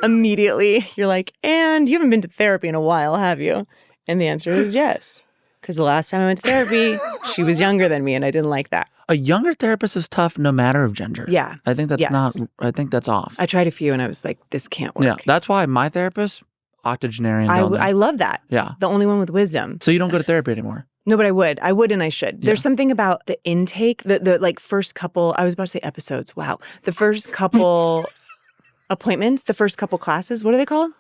immediately you're like, and you haven't been to therapy in a while, have you? And the answer is yes. Because the last time I went to therapy, she was younger than me, and I didn't like that. A younger therapist is tough no matter of gender. Yeah. I think that's I think that's off. I tried a few, and I was like, this can't work. Yeah, that's why my therapist, octogenarian. I love that. Yeah. The only one with wisdom. So you don't go to therapy anymore? No, but I would. I would and I should. There's something about the intake, the like first couple, I was about to say episodes. Wow. The first couple appointments, the first couple classes, what are they called?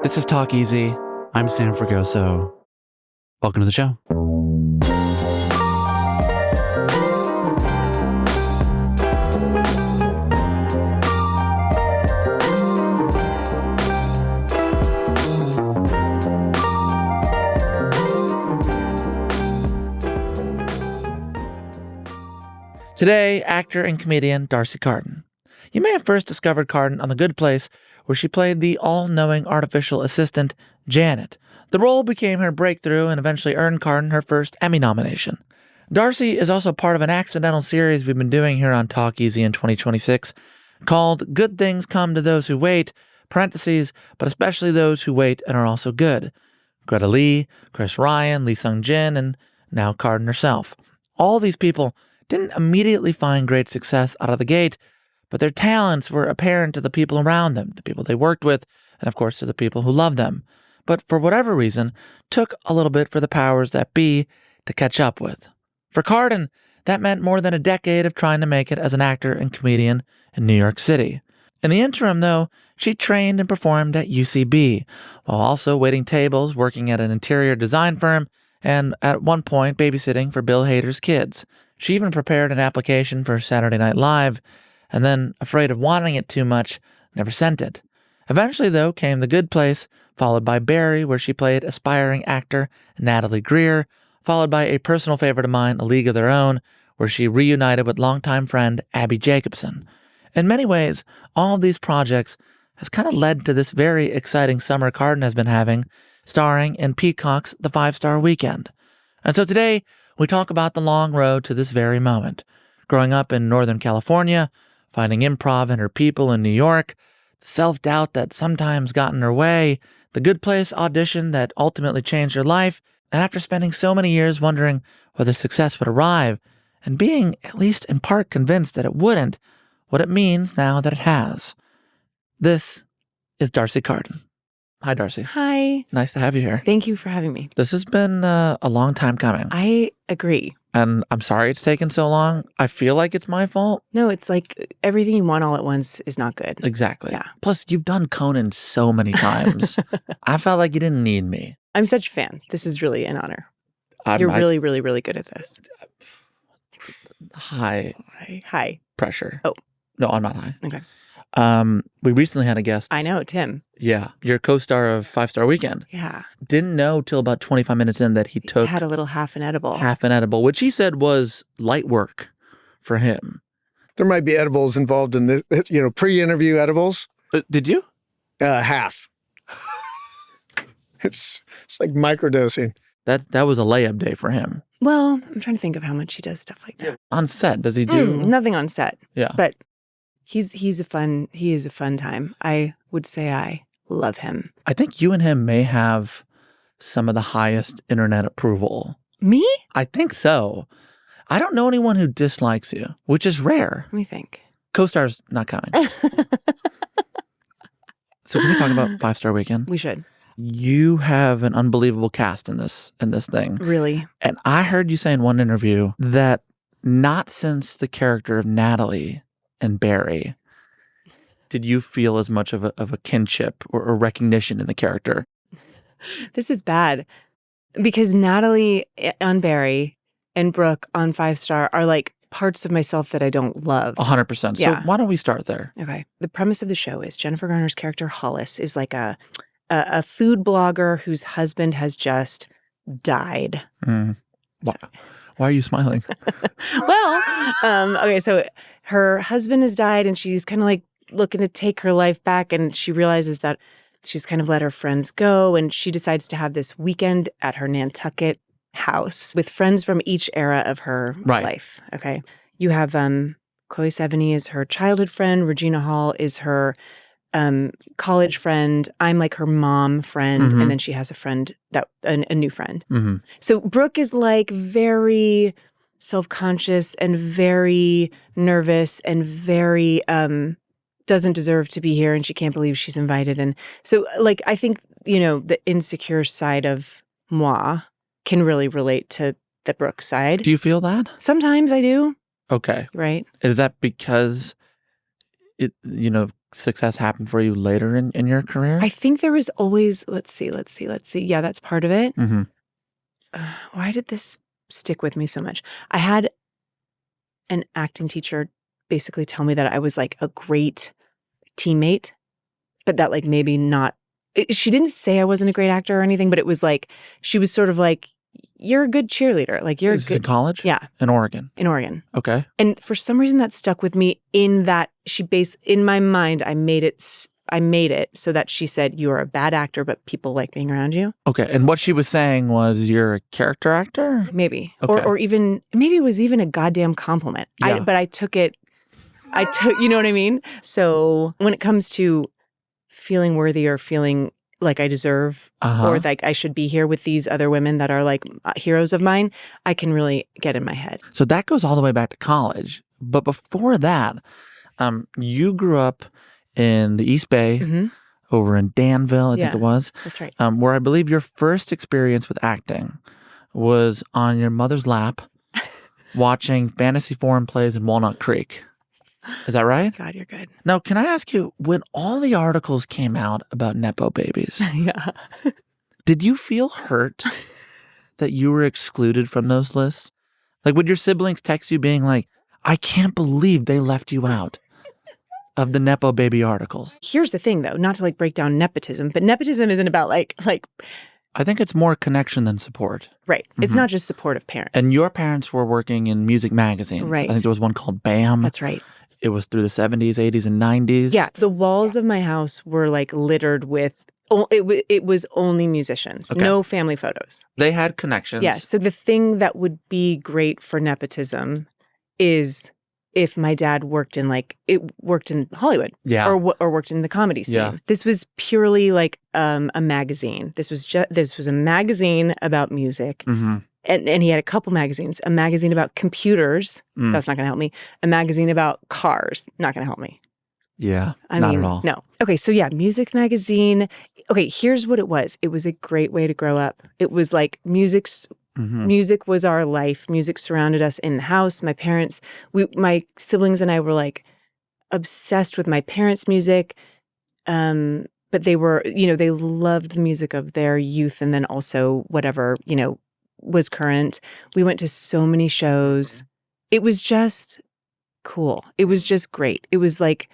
This is Talk Easy. I'm Sam Fragoso. Welcome to the show. Today, actor and comedian Darcy Carden. You may have first discovered Carden on The Good Place, where she played the all-knowing artificial assistant, Janet. The role became her breakthrough and eventually earned Carden her first Emmy nomination. Darcy is also part of an accidental series we've been doing here on Talk Easy in 2026 called Good Things Come to Those Who Wait, parentheses, but especially those who wait and are also good. Greta Lee, Chris Ryan, Lee Sung-jin, and now Carden herself. All these people didn't immediately find great success out of the gate, but their talents were apparent to the people around them, the people they worked with, and of course to the people who loved them. But for whatever reason, took a little bit for the powers that be to catch up with. For Carden, that meant more than a decade of trying to make it as an actor and comedian in New York City. In the interim, though, she trained and performed at UCB, while also waiting tables, working at an interior design firm, and at one point babysitting for Bill Hader's kids. She even prepared an application for Saturday Night Live, and then, afraid of wanting it too much, never sent it. Eventually, though, came The Good Place, followed by Barry, where she played aspiring actor Natalie Greer, followed by a personal favorite of mine, A League of Their Own, where she reunited with longtime friend Abby Jacobson. In many ways, all of these projects has kind of led to this very exciting summer Carden has been having, starring in Peacock's The 5-Star Weekend. And so today, we talk about the long road to this very moment. Growing up in Northern California, finding improv and her people in New York, the self-doubt that sometimes got in her way, the Good Place audition that ultimately changed her life, and after spending so many years wondering whether success would arrive, and being at least in part convinced that it wouldn't, what it means now that it has. This is Darcy Carden. Hi, Darcy. Hi. Nice to have you here. Thank you for having me. This has been a long time coming. I agree. And I'm sorry it's taken so long. I feel like it's my fault. No, it's like everything you want all at once is not good. Exactly. Yeah. Plus, you've done Conan so many times. I felt like you didn't need me. I'm such a fan. This is really an honor. You're really, really, really good at this. High pressure. Oh. No, I'm not high. Okay. We recently had a guest. I know, Tim. Yeah. Your co-star of 5-Star Weekend. Yeah. Didn't know till about 25 minutes in that he Had a little half an edible, which he said was light work for him. There might be edibles involved in the, pre-interview edibles. Did you? Half. It's like microdosing. That was a layup day for him. Well, I'm trying to think of how much he does stuff like that. On set, does he do? Nothing on set. Yeah. But he is a fun time. I would say I love him. I think you and him may have some of the highest internet approval. Me? I think so. I don't know anyone who dislikes you, which is rare. Let me think. Co-star's not coming. So can we talk about 5-Star Weekend? We should. You have an unbelievable cast in this thing. Really? And I heard you say in one interview that not since the character of Natalie and Barry did you feel as much of a kinship or recognition in the character. This is bad because Natalie on Barry and Brooke on 5-Star are like parts of myself that I don't love. 100%. So why don't we start there? Okay. The premise of the show is Jennifer Garner's character Hollis is like a food blogger whose husband has just died. Mm. Why are you smiling? Well, okay, so her husband has died and she's kind of like looking to take her life back, and she realizes that she's kind of let her friends go, and she decides to have this weekend at her Nantucket house with friends from each era of her life. Okay. You have Chloe Sevigny is her childhood friend. Regina Hall is her college friend. I'm like her mom friend. And then she has a friend a new friend. So Brooke is like very self-conscious and very nervous and very doesn't deserve to be here, and she can't believe she's invited. And so like I think, the insecure side of moi can really relate to the Brooke side. Do you feel that? Sometimes I do. Okay. Right. Is that because success happened for you later in your career? I think there was always, let's see. Yeah, that's part of it. Why did this stick with me so much? I had an acting teacher basically tell me that I was like a great teammate, but that like maybe not. She didn't say I wasn't a great actor or anything, but it was like, she was sort of like, you're a good cheerleader. Like you're Is good. this in college? Yeah. In Oregon? In Oregon. Okay. And for some reason that stuck with me in that in my mind, I made it so that she said, you're a bad actor, but people like being around you. Okay. And what she was saying was you're a character actor? Maybe. Okay. Or even, maybe it was even a goddamn compliment. Yeah. But I took, you know what I mean? So when it comes to feeling worthy or feeling like I deserve or like I should be here with these other women that are like heroes of mine, I can really get in my head. So that goes all the way back to college. But before that, you grew up in the East Bay, over in Danville, I think it was. That's right. Where I believe your first experience with acting was on your mother's lap watching fantasy foreign plays in Walnut Creek. Is that right? God, you're good. Now, can I ask you, when all the articles came out about Nepo babies, Yeah. did you feel hurt that you were excluded from those lists? Like, would your siblings text you being like, I can't believe they left you out of the Nepo baby articles? Here's the thing, though, not to like break down nepotism, but nepotism isn't about like. I think it's more connection than support. Right. It's not just support of parents. And your parents were working in music magazines. Right. I think there was one called BAM. That's right. It was through the 70s, 80s, and 90s. Yeah. The walls of my house were like littered with, it was only musicians, no family photos. They had connections. Yeah. So the thing that would be great for nepotism is if my dad worked in Hollywood, or worked in the comedy scene. Yeah. This was purely like a magazine. This was a magazine about music, and he had a couple magazines. A magazine about computers. That's not going to help me. A magazine about cars. Not going to help me. Yeah, I not mean, at all. No. Okay, so yeah, music magazine. Okay, here's what it was. It was a great way to grow up. It was like music was our life. Music surrounded us in the house. My parents, my siblings and I were like obsessed with my parents' music. But they were, they loved the music of their youth and then also whatever, was current. We went to so many shows. It was just cool. It was just great. It was like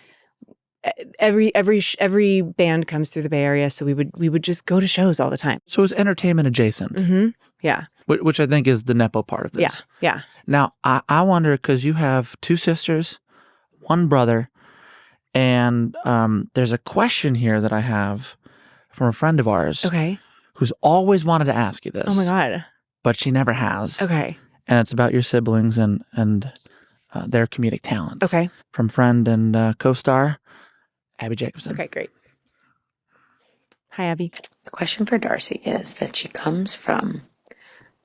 every band comes through the Bay Area, so we would just go to shows all the time. So it was entertainment adjacent. Yeah. Which I think is the Nepo part of this. Yeah. Now, I wonder, because you have 2 sisters, 1 brother, and there's a question here that I have from a friend of ours. Okay. Who's always wanted to ask you this. Oh my God. But she never has. Okay. And it's about your siblings and their comedic talents. Okay. From friend and co-star, Abby Jacobson. Okay, great. Hi, Abby. The question for Darcy is that she comes from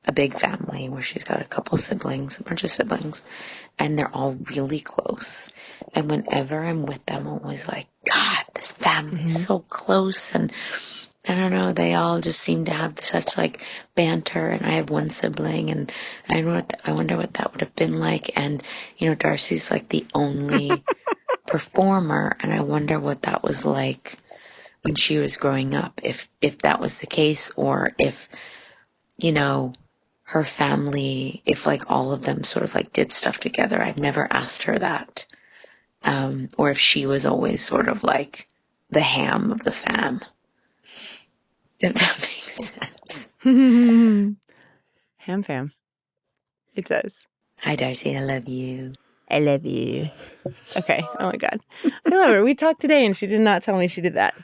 a big family where she's got a bunch of siblings, and they're all really close. And whenever I'm with them, I'm always like, God, this family is so close. And I don't know, they all just seem to have such like banter. And I have 1 sibling, and I wonder what that would have been like. And, Darcy's like the only performer. And I wonder what that was like when she was growing up, if that was the case, or if, her family, if like all of them sort of like did stuff together. I've never asked her that. Or if she was always sort of like the ham of the fam. If that makes sense. Ham fam. It does. Hi, Darcy. I love you. I love you. Okay. Oh my God. I love her. We talked today and she did not tell me she did that.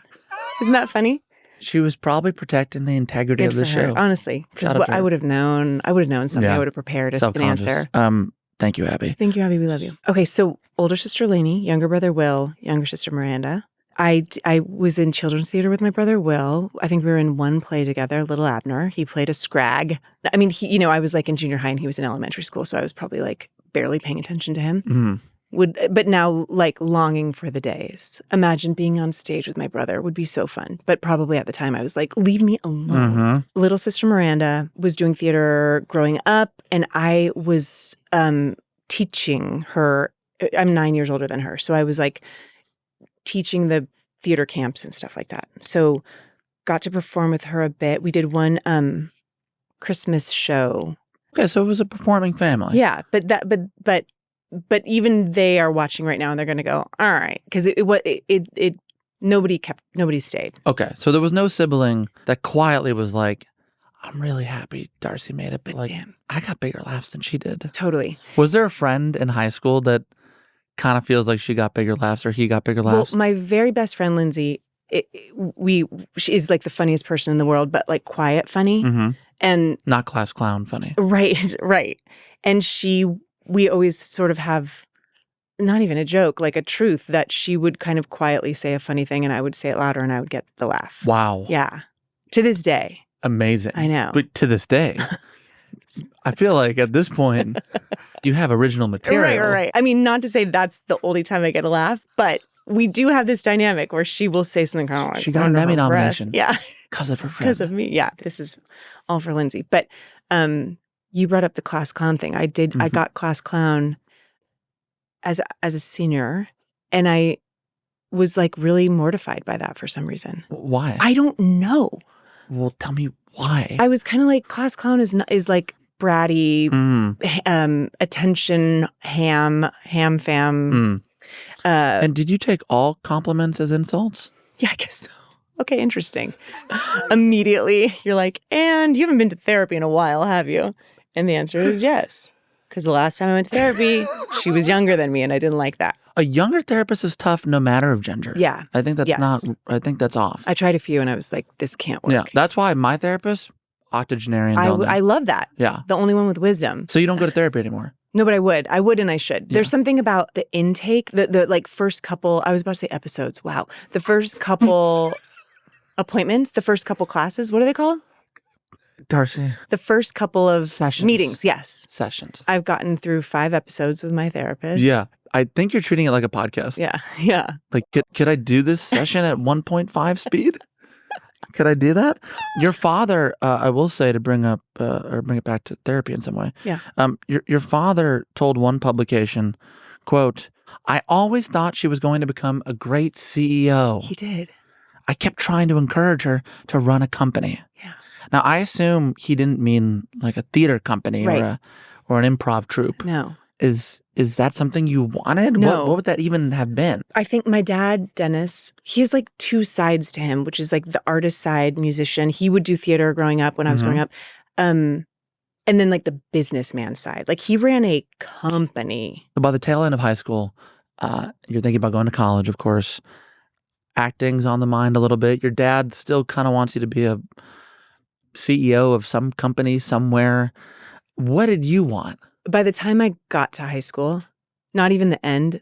Isn't that funny? She was probably protecting the integrity Good of the for her, show. honestly, because Shout out what to I her. would have known something. Yeah. I would have prepared an Self-conscious. answer. Thank you, Abby. Thank you, Abby. We love you. Okay, so older sister Lainey, younger brother Will, younger sister Miranda. I was in children's theater with my brother Will. I think we were in one play together, Little Abner. He played a scrag. I mean, I was like in junior high and he was in elementary school, so I was probably like barely paying attention to him. Mm-hmm. But now like longing for the days. Imagine being on stage with my brother would be so fun. But probably at the time I was like, leave me alone. Mm-hmm. Little sister Miranda was doing theater growing up, and I was teaching her. I'm 9 years older than her, so I was like teaching the theater camps and stuff like that. So got to perform with her a bit. We did one Christmas show. Okay, so it was a performing family. Yeah, but even they are watching right now, and they're going to go, all right, because nobody stayed. Okay, so there was no sibling that quietly was like, I'm really happy Darcy made it, but like, damn. I got bigger laughs than she did. Totally. Was there a friend in high school that kind of feels like she got bigger laughs or he got bigger laughs? Well, my very best friend Lindsay, she is like the funniest person in the world, but like quiet funny, and not class clown funny. Right. And we always sort of have not even a joke, like a truth that she would kind of quietly say a funny thing, and I would say it louder, and I would get the laugh. Wow. Yeah. To this day. Amazing. I know. But to this day, I feel like at this point, you have original material. Right. I mean, not to say that's the only time I get a laugh, but we do have this dynamic where she will say something kind of like, she got an Emmy nomination. Yeah. Because of her friend. Because of me. Yeah. This is all for Lindsay. But you brought up the class clown thing. I did. I got class clown as a senior, and I was like really mortified by that for some reason. Why? I don't know. Well, tell me why. I was kind of like, class clown is like bratty, attention, ham fam. And did you take all compliments as insults? Yeah, I guess so. Okay, interesting. Immediately, you're like, and you haven't been to therapy in a while, have you? And the answer is yes. Because the last time I went to therapy, she was younger than me, and I didn't like that. A younger therapist is tough no matter of gender. Yeah. I think that's not, I think that's off. I tried a few, and I was like, this can't work. Yeah, that's why my therapist, octogenarian. I love that. Yeah. The only one with wisdom. So you don't go to therapy anymore? No, but I would and I should. Yeah. There's something about the intake, the like first couple, I was about to say episodes. Wow. The first couple appointments, the first couple classes, what are they called? Darcy. The first couple of Sessions. meetings, yes. Sessions. I've gotten through 5 episodes with my therapist. Yeah. I think you're treating it like a podcast. Yeah. Like, could I do this session at 1.5 speed? Could I do that? Your father, I will say, to bring up or bring it back to therapy in some way. Yeah. Your father told one publication, quote, "I always thought she was going to become a great CEO. He did. I kept trying to encourage her to run a company." Yeah. Now, I assume he didn't mean like a theater company Right. or an improv troupe. No. Is that something you wanted? No. What would that even have been? I think my dad, Dennis, he has like 2 sides to him, which is like the artist side, musician. He would do theater growing up when I was growing up. And then like the businessman side. Like he ran a company. So by the tail end of high school, you're thinking about going to college, of course. Acting's on the mind a little bit. Your dad still kind of wants you to be a CEO of some company somewhere. What did you want? By the time I got to high school, not even the end,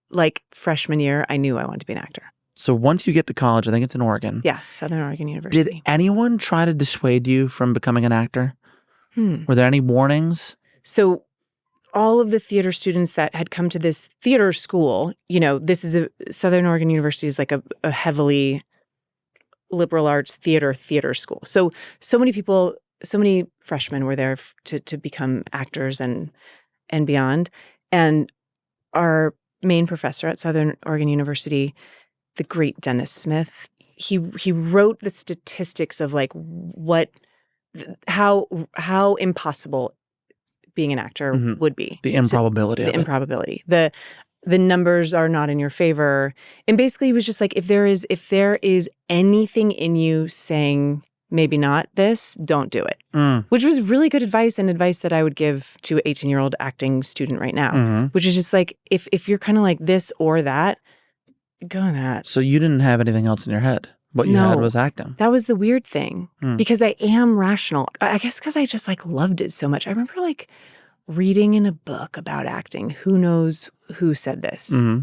like freshman year, I knew I wanted to be an actor. So once you get to college, I think it's in Oregon. Yeah, Southern Oregon University. Did anyone try to dissuade you from becoming an actor? Were there any warnings? So all of the theater students that had come to this theater school, this is Southern Oregon University is like a heavily liberal arts theater school. So many people, so many freshmen were there to become actors and beyond. And our main professor at Southern Oregon University, the great Dennis Smith, he wrote the statistics of like how impossible being an actor would be. The improbability of it. The improbability. The numbers are not in your favor. And basically it was just like, if there is anything in you saying maybe not this, don't do it. Which was really good advice, and advice that I would give to an 18-year-old acting student right now, which is just like, if you're kind of like this or that, go on that. So you didn't have anything else in your head. What you had was acting. That was the weird thing because I am rational. I guess because I just like loved it so much. I remember like reading in a book about acting. Who knows who said this? Mm-hmm.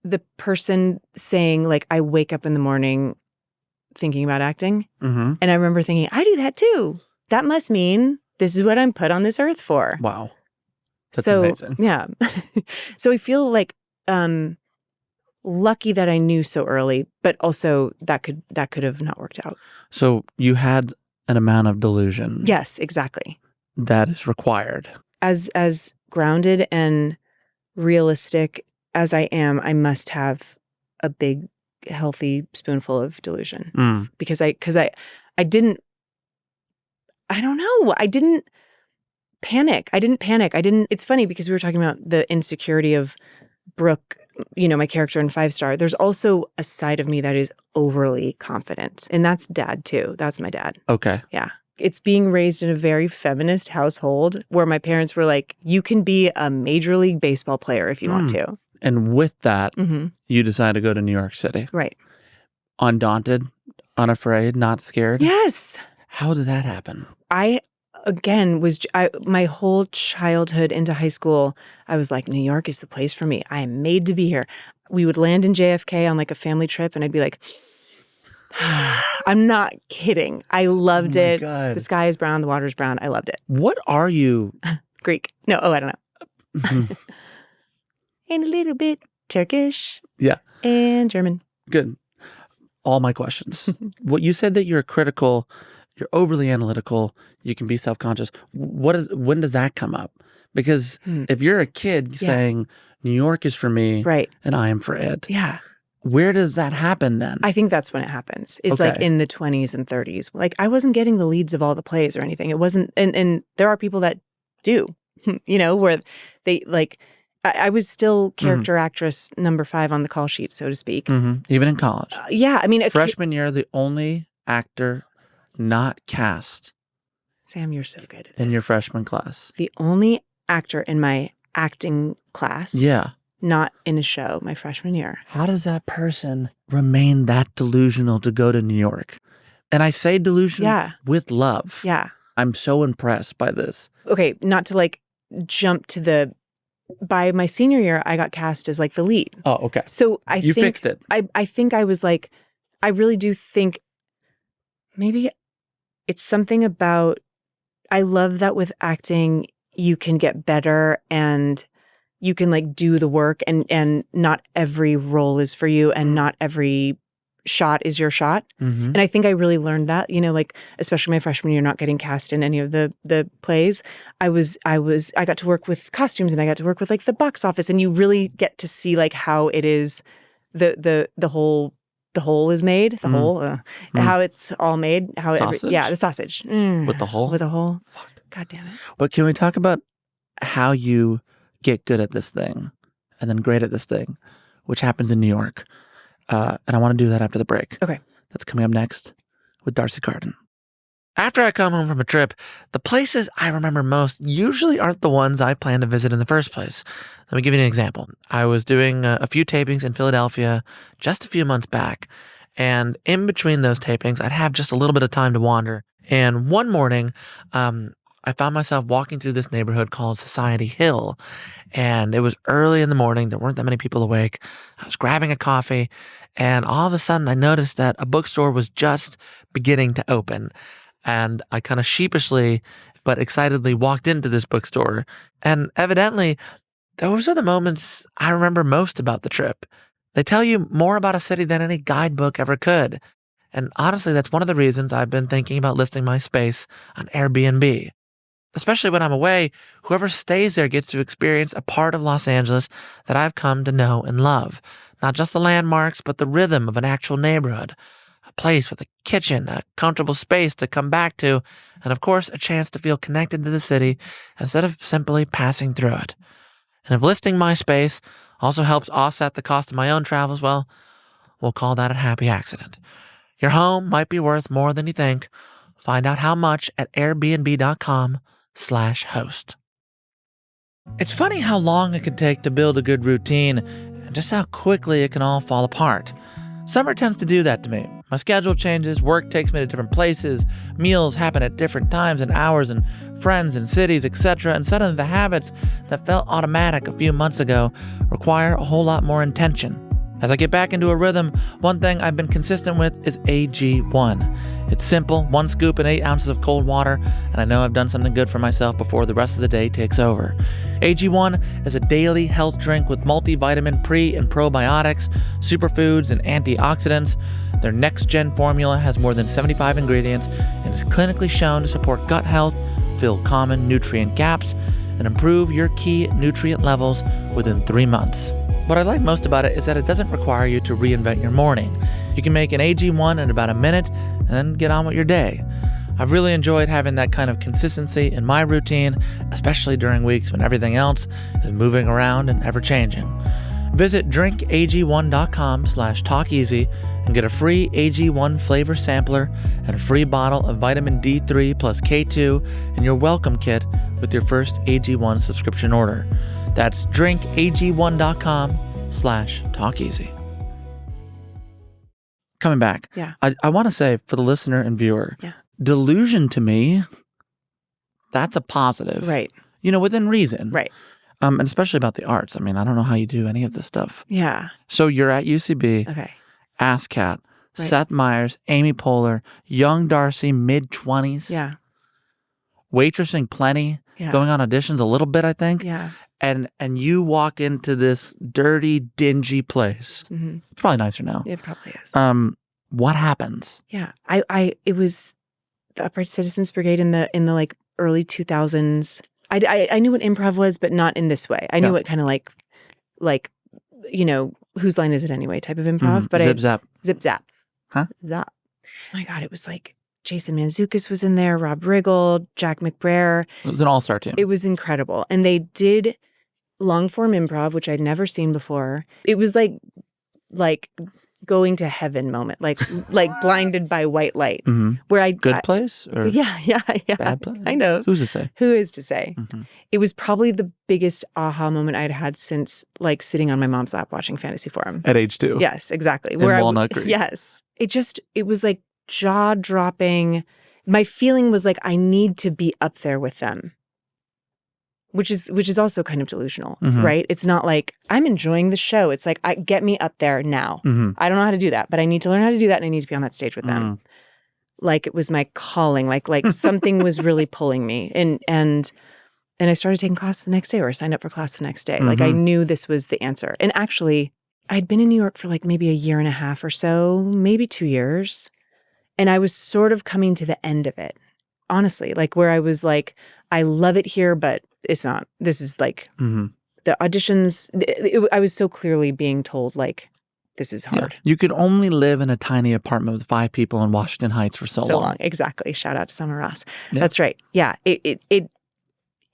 The person saying like, I wake up in the morning thinking about acting. Mm-hmm. And I remember thinking, I do that too. That must mean this is what I'm put on this earth for. Wow. That's amazing. Yeah. So I feel like lucky that I knew so early, but also that could have not worked out. So you had an amount of delusion. Yes, exactly. That is required. As grounded and realistic as I am, I must have a big, healthy spoonful of delusion because I didn't. I don't know. I didn't panic. It's funny because we were talking about the insecurity of Brooke, my character in 5 Star. There's also a side of me that is overly confident. And that's Dad too. That's my dad. Okay. Yeah. It's being raised in a very feminist household where my parents were like, you can be a Major League Baseball player if you want to. And with that, you decided to go to New York City. Right. Undaunted, unafraid, not scared? Yes. How did that happen? I, again, my whole childhood into high school, I was like, New York is the place for me. I am made to be here. We would land in JFK on like a family trip and I'd be like, I'm not kidding. I loved it. God. The sky is brown. The water is brown. I loved it. What are you? Greek. No. Oh, I don't know. And a little bit Turkish. Yeah. And German. Good. All my questions. What you said that you're critical, you're overly analytical, you can be self-conscious. When does that come up? Because if you're a kid saying New York is for me, right, and I am for it. Yeah. Where does that happen then? I think that's when it happens. It's like in the 20s and 30s. Like I wasn't getting the leads of all the plays or anything. It wasn't, and there are people that do, where they like, I was still character actress number 5 on the call sheet, so to speak. Even in college. Yeah. I mean, freshman year, the only actor not cast. Sam, you're so good at this. In your freshman class. The only actor in my acting class. Yeah. Not in a show my freshman year. How does that person remain that delusional to go to New York? And I say delusion with love. Yeah. I'm so impressed by this. Okay, not to like jump to by my senior year, I got cast as like the lead. Oh, okay. So You fixed it. I think I was like, I really do think maybe it's something about, I love that with acting, you can get better and you can like do the work and not every role is for you and not every shot is your shot. And I think I really learned that, like especially my freshman year, not getting cast in any of the plays. I got to work with costumes and I got to work with like the box office, and you really get to see like how it is the whole is made, how it's all made, how sausage? The sausage With the hole? Fuck. God damn it. But can we talk about how you get good at this thing and then great at this thing, which happens in New York? And I want to do that after the break. Okay. That's coming up next with Darcy Carden. After I come home from a trip, the places I remember most usually aren't the ones I planned to visit in the first place. Let me give you an example. I was doing a few tapings in Philadelphia just a few months back. And in between those tapings, I'd have just a little bit of time to wander. And one morning, I found myself walking through this neighborhood called Society Hill. And it was early in the morning. There weren't that many people awake. I was grabbing a coffee. And all of a sudden, I noticed that a bookstore was just beginning to open. And I kind of sheepishly but excitedly walked into this bookstore. And evidently, those are the moments I remember most about the trip. They tell you more about a city than any guidebook ever could. And honestly, that's one of the reasons I've been thinking about listing my space on Airbnb. Especially when I'm away, whoever stays there gets to experience a part of Los Angeles that I've come to know and love. Not just the landmarks, but the rhythm of an actual neighborhood. A place with a kitchen, a comfortable space to come back to, and of course, a chance to feel connected to the city instead of simply passing through it. And if listing my space also helps offset the cost of my own travels, well, we'll call that a happy accident. Your home might be worth more than you think. Find out how much at airbnb.com/host. It's funny how long it can take to build a good routine and just how quickly it can all fall apart. Summer tends to do that to me. My schedule changes, work takes me to different places, meals happen at different times and hours, and friends and cities, etc. And suddenly the habits that felt automatic a few months ago require a whole lot more intention. As I get back into a rhythm, one thing I've been consistent with is AG1. It's simple, 1 scoop and 8 ounces of cold water, and I know I've done something good for myself before the rest of the day takes over. AG1 is a daily health drink with multivitamin, pre- and probiotics, superfoods, and antioxidants. Their next-gen formula has more than 75 ingredients and is clinically shown to support gut health, fill common nutrient gaps, and improve your key nutrient levels within 3 months. What I like most about it is that it doesn't require you to reinvent your morning. You can make an AG1 in about a minute and then get on with your day. I've really enjoyed having that kind of consistency in my routine, especially during weeks when everything else is moving around and ever-changing. Visit drinkag1.com/talkeasy and get a free AG1 flavor sampler and a free bottle of vitamin D3 plus K2 in your welcome kit with your first AG1 subscription order. That's drinkag1.com/talkeasy. Coming back, Yeah. I want to say for the listener and viewer, delusion to me, that's a positive. Right. Within reason. Right. And especially about the arts. I mean, I don't know how you do any of this stuff. Yeah. So you're at UCB, Okay. ASCAT, Right. Seth Meyers, Amy Poehler, young Darcy, mid-20s. Yeah. Waitressing plenty, Yeah. going on auditions a little bit, I think. Yeah. And you walk into this dirty, dingy place. Mm-hmm. It's probably nicer now. It probably is. What happens? Yeah. It was the Upright Citizens Brigade in the like early 2000s. I knew what improv was, but not in this way. I knew what kind of like whose line is it anyway type of improv. But Zip zap. Zip zap. Huh? Zap. Oh my God, it was like Jason Mantzoukas was in there, Rob Riggle, Jack McBrayer. It was an all-star team. It was incredible. And they did long-form improv, which I'd never seen before. It was like going to heaven moment, like blinded by white light. Mm-hmm. Where Good place? Or yeah. bad place? I know. Who's to say? Who is to say? Mm-hmm. It was probably the biggest aha moment I'd had since like sitting on my mom's lap watching Fantasy Forum. At age 2. Yes, exactly. In Walnut Creek. Yes. It was like jaw-dropping. My feeling was like I need to be up there with them. Which is also kind of delusional, right? It's not like I'm enjoying the show. It's like get me up there now. Mm-hmm. I don't know how to do that, but I need to learn how to do that, and I need to be on that stage with them. Like it was my calling. Like something was really pulling me, and I started taking class the next day, or I signed up for class the next day. Like I knew this was the answer. And actually, I'd been in New York for like maybe a year and a half or so, maybe 2 years, and I was sort of coming to the end of it. Honestly, like where I was like, I love it here, but it's not. This is like the auditions. I was so clearly being told like, this is hard. Yeah. You could only live in a tiny apartment with 5 people in Washington Heights for so long. Exactly. Shout out to Summer Ross. Yeah. That's right. Yeah. It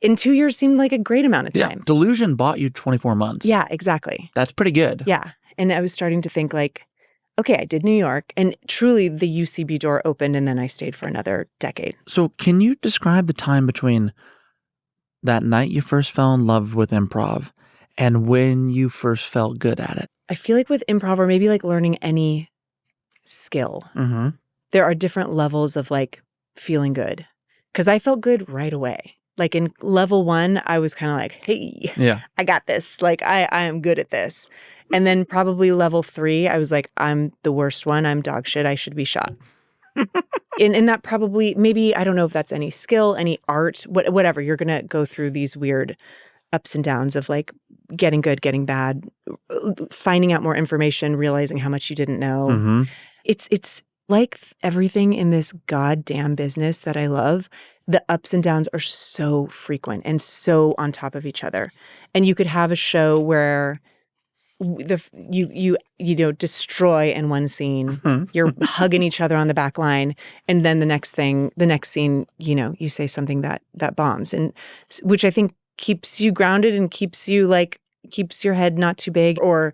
in 2 years seemed like a great amount of time. Yeah. Delusion bought you 24 months. Yeah, exactly. That's pretty good. Yeah. And I was starting to think like, okay, I did New York, and truly the UCB door opened, and then I stayed for another decade. So can you describe the time between that night you first fell in love with improv and when you first felt good at it? I feel like with improv, or maybe like learning any skill, there are different levels of like feeling good. Because I felt good right away. Like in level 1, I was kind of like, hey, I got this. Like I am good at this. And then probably level 3, I was like, I'm the worst one. I'm dog shit. I should be shot. And that probably, maybe, I don't know if that's any skill, any art, whatever. You're going to go through these weird ups and downs of like getting good, getting bad, finding out more information, realizing how much you didn't know. It's like everything in this goddamn business that I love. The ups and downs are so frequent and so on top of each other. And you could have a show where you destroy in one scene. You're hugging each other on the back line, and then the next scene, you say something that bombs, and which I think keeps you grounded and keeps your head not too big. Or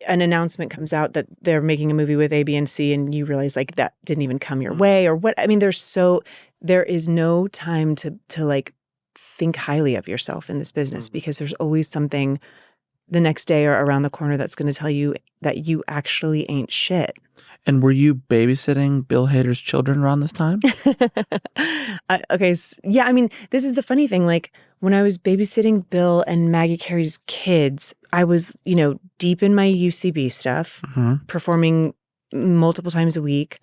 an announcement comes out that they're making a movie with A, B, and C, and you realize like that didn't even come your way, or what. I mean, there is no time to like think highly of yourself in this business, because there's always something the next day or around the corner that's going to tell you that you actually ain't shit. And were you babysitting Bill Hader's children around this time? Okay. Yeah. I mean, this is the funny thing. Like when I was babysitting Bill and Maggie Carey's kids, I was, deep in my UCB stuff, performing multiple times a week.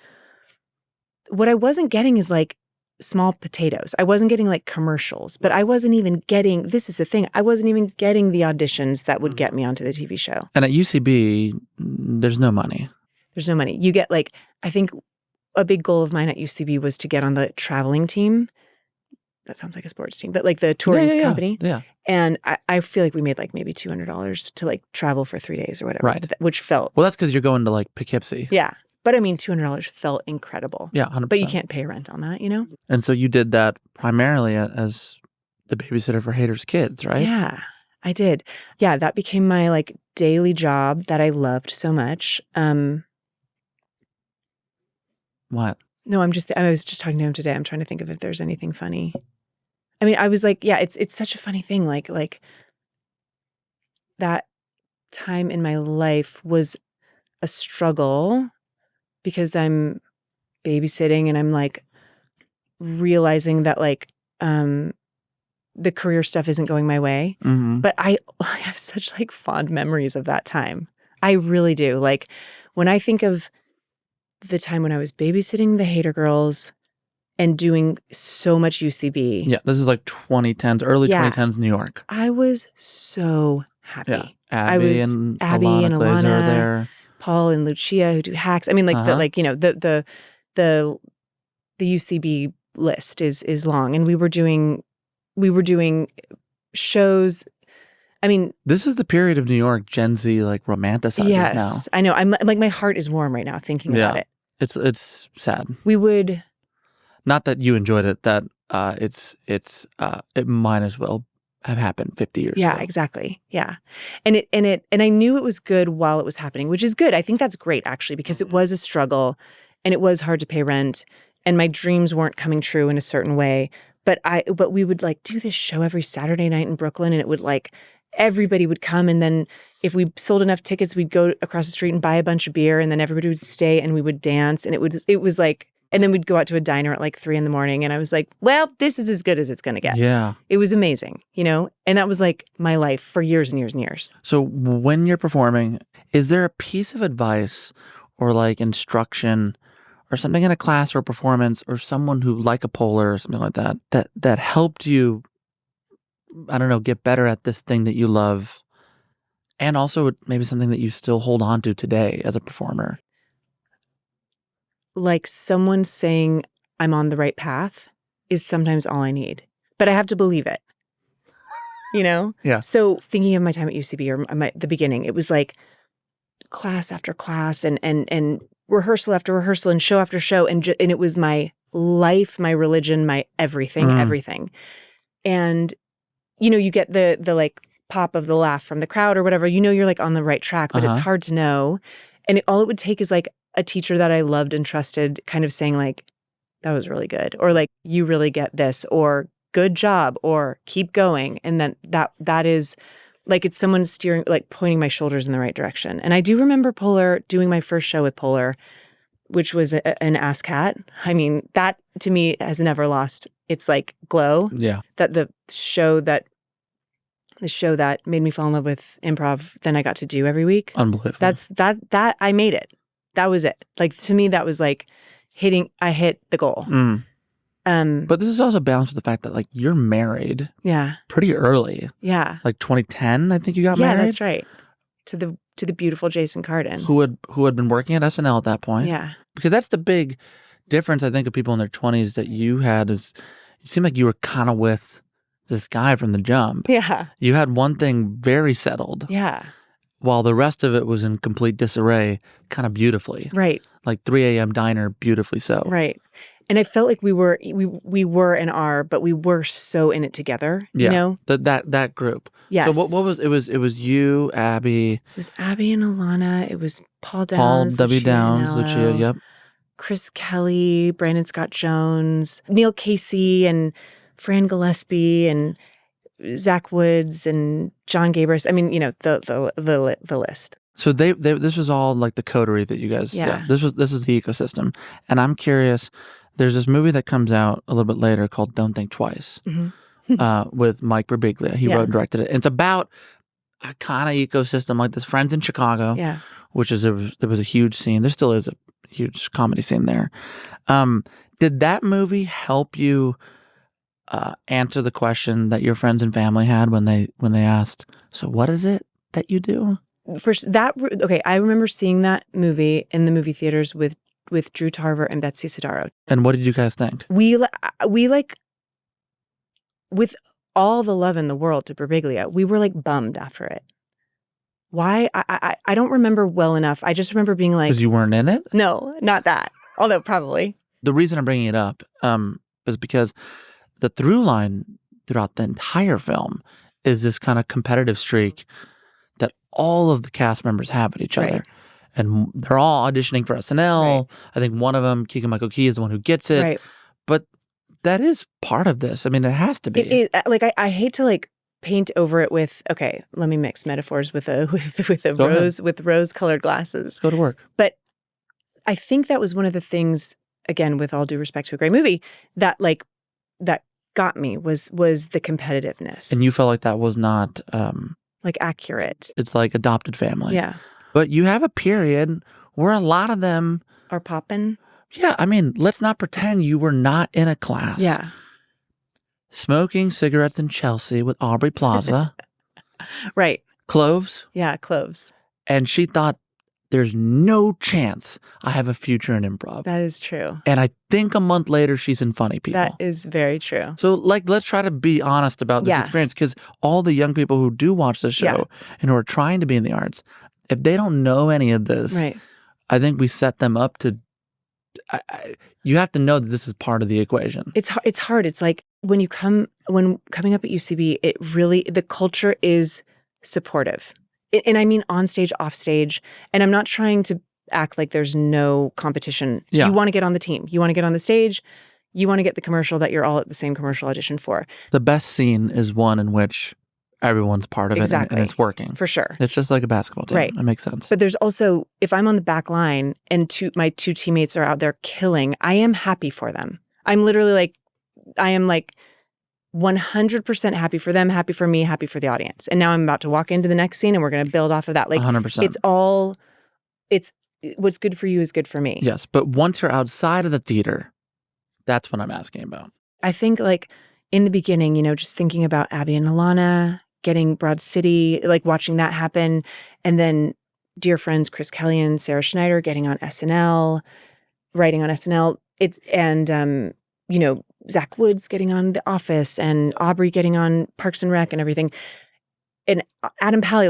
What I wasn't getting is like small potatoes. I wasn't getting like commercials, but I wasn't even getting, this is the thing, I wasn't even getting the auditions that would get me onto the TV show. And at UCB, there's no money. There's no money. You get like, I think a big goal of mine at UCB was to get on the traveling team. That sounds like a sports team, but like the touring company. Yeah. And I feel like we made like maybe $200 to like travel for 3 days or whatever. Right. Which felt. Well, that's because you're going to like Poughkeepsie. Yeah. But I mean, $200 felt incredible. Yeah, 100%. But you can't pay rent on that, And so you did that primarily as the babysitter for Hader's kids, right? Yeah, I did. Yeah, that became my like daily job that I loved so much. What? No, I was just talking to him today. I'm trying to think of if there's anything funny. I mean, I was like, yeah, it's such a funny thing. Like that time in my life was a struggle because I'm babysitting and I'm like realizing that like the career stuff isn't going my way. Mm-hmm. But I have such like fond memories of that time. I really do. Like when I think of the time when I was babysitting the Hader girls and doing so much UCB. Yeah, this is like 2010s, early 2010s New York. I was so happy. Yeah, Abby and Alana Glazer are there. Paul and Lucia who do hacks. I mean, like the UCB list is long, and we were doing shows. I mean, this is the period of New York Gen Z like romanticizes yes, now. I know. I'm like my heart is warm right now thinking about it. It's sad. We would. Not that you enjoyed it. That it might as well have happened 50 years ago. Yeah, exactly. Yeah. And I knew it was good while it was happening, which is good. I think that's great actually, because it was a struggle and it was hard to pay rent and my dreams weren't coming true in a certain way. But we would like do this show every Saturday night in Brooklyn and it would like everybody would come, and then if we sold enough tickets, we'd go across the street and buy a bunch of beer, and then everybody would stay and we would dance, and it was like, and then we'd go out to a diner at like 3 a.m. and I was like, well, this is as good as it's going to get. Yeah. It was amazing, and that was like my life for years and years and years. So when you're performing, is there a piece of advice or like instruction or something in a class or a performance or someone who like a Polar or something like that helped you, I don't know, get better at this thing that you love, and also maybe something that you still hold on to today as a performer? Like someone saying I'm on the right path is sometimes all I need, but I have to believe it, Yeah. So thinking of my time at UCB or the beginning, it was like class after class and rehearsal after rehearsal and show after show. And it was my life, my religion, my everything. And, you get the like pop of the laugh from the crowd or whatever, you're like on the right track, but it's hard to know. And all it would take is like a teacher that I loved and trusted kind of saying like, that was really good. Or like, you really get this, or good job, or keep going. And then that is like, it's someone steering, like pointing my shoulders in the right direction. And I do remember Polar doing my first show with Polar, which was an Ass Cat. I mean, that to me has never lost its like glow. Yeah. That the show that made me fall in love with improv, then I got to do every week. Unbelievable. That I made it. That was it. Like to me, that was like I hit the goal. But this is also balanced with the fact that like you're married. Yeah. Pretty early. Yeah. Like 2010, I think you got married. Yeah, that's right. To the beautiful Jason Carden. Who had been working at SNL at that point. Yeah. Because that's the big difference I think of people in their 20s that you had is you seem like you were kind of with this guy from the jump. Yeah. You had one thing very settled. Yeah. While the rest of it was in complete disarray, kind of beautifully. Right. Like 3 a.m. diner, beautifully so. Right. And I felt like we were and are, but we were so in it together. Yeah. That group. Yes. So what was it was you, Abby. It was Abby and Alana. It was Paul Downs. Paul W. Lucia Downs, Anello, Lucia, yep. Chris Kelly, Brandon Scott Jones, Neil Casey, and Fran Gillespie, and Zach Woods and John Gabris. I mean, the list. So this was all like the coterie that you guys. Yeah. This is the ecosystem, and I'm curious. There's this movie that comes out a little bit later called Don't Think Twice, with Mike Birbiglia. He wrote and directed it. And it's about a kind of ecosystem like this. Friends in Chicago, which is there was a huge scene. There still is a huge comedy scene there. Did that movie help you answer the question that your friends and family had when they asked, so what is it that you do? I remember seeing that movie in the movie theaters with Drew Tarver and Betsy Sidaro. And what did you guys think? We like, with all the love in the world to Birbiglia, we were like bummed after it. Why? I don't remember well enough. I just remember being like, because you weren't in it? No, not that. Although probably. The reason I'm bringing it up is because the through line throughout the entire film is this kind of competitive streak that all of the cast members have with each other. And they're all auditioning for SNL. I think one of them, Keegan-Michael Key, is the one who gets it. Right. But that is part of this. I mean, it has to be. I hate to like paint over it with, okay, let me mix metaphors with rose-colored glasses. Go to work. But I think that was one of the things, again, with all due respect to a great movie, that got me was the competitiveness. And you felt like that was not like accurate. It's like adopted family. Yeah. But you have a period where a lot of them are popping. Yeah, I mean, let's not pretend you were not in a class. Yeah. Smoking cigarettes in Chelsea with Aubrey Plaza. Right. Cloves. Yeah, cloves. And she thought, there's no chance I have a future in improv. That is true. And I think a month later, she's in Funny People. That is very true. So, like, let's try to be honest about this experience, because all the young people who do watch this show and who are trying to be in the arts, if they don't know any of this, I think we set them up to you have to know that this is part of the equation. It's hard. It's like when coming up at UCB, it really, the culture is supportive. And I mean on stage, off stage. And I'm not trying to act like there's no competition. Yeah. You want to get on the team. You want to get on the stage. You want to get the commercial that you're all at the same commercial audition for. The best scene is one in which everyone's part of it and it's working. For sure. It's just like a basketball team. Right. That makes sense. But there's also, if I'm on the back line and my two teammates are out there killing, I am happy for them. I'm literally like, I am like 100% happy for them, happy for me, happy for the audience. And now I'm about to walk into the next scene and we're going to build off of that. Like 100%. It's what's good for you is good for me. Yes. But once you're outside of the theater, that's what I'm asking about. I think like in the beginning, just thinking about Abby and Alana, getting Broad City, like watching that happen. And then dear friends, Chris Kelly and Sarah Schneider getting on SNL, writing on SNL. Zach Woods getting on The Office and Aubrey getting on Parks and Rec and everything. And Adam Pally,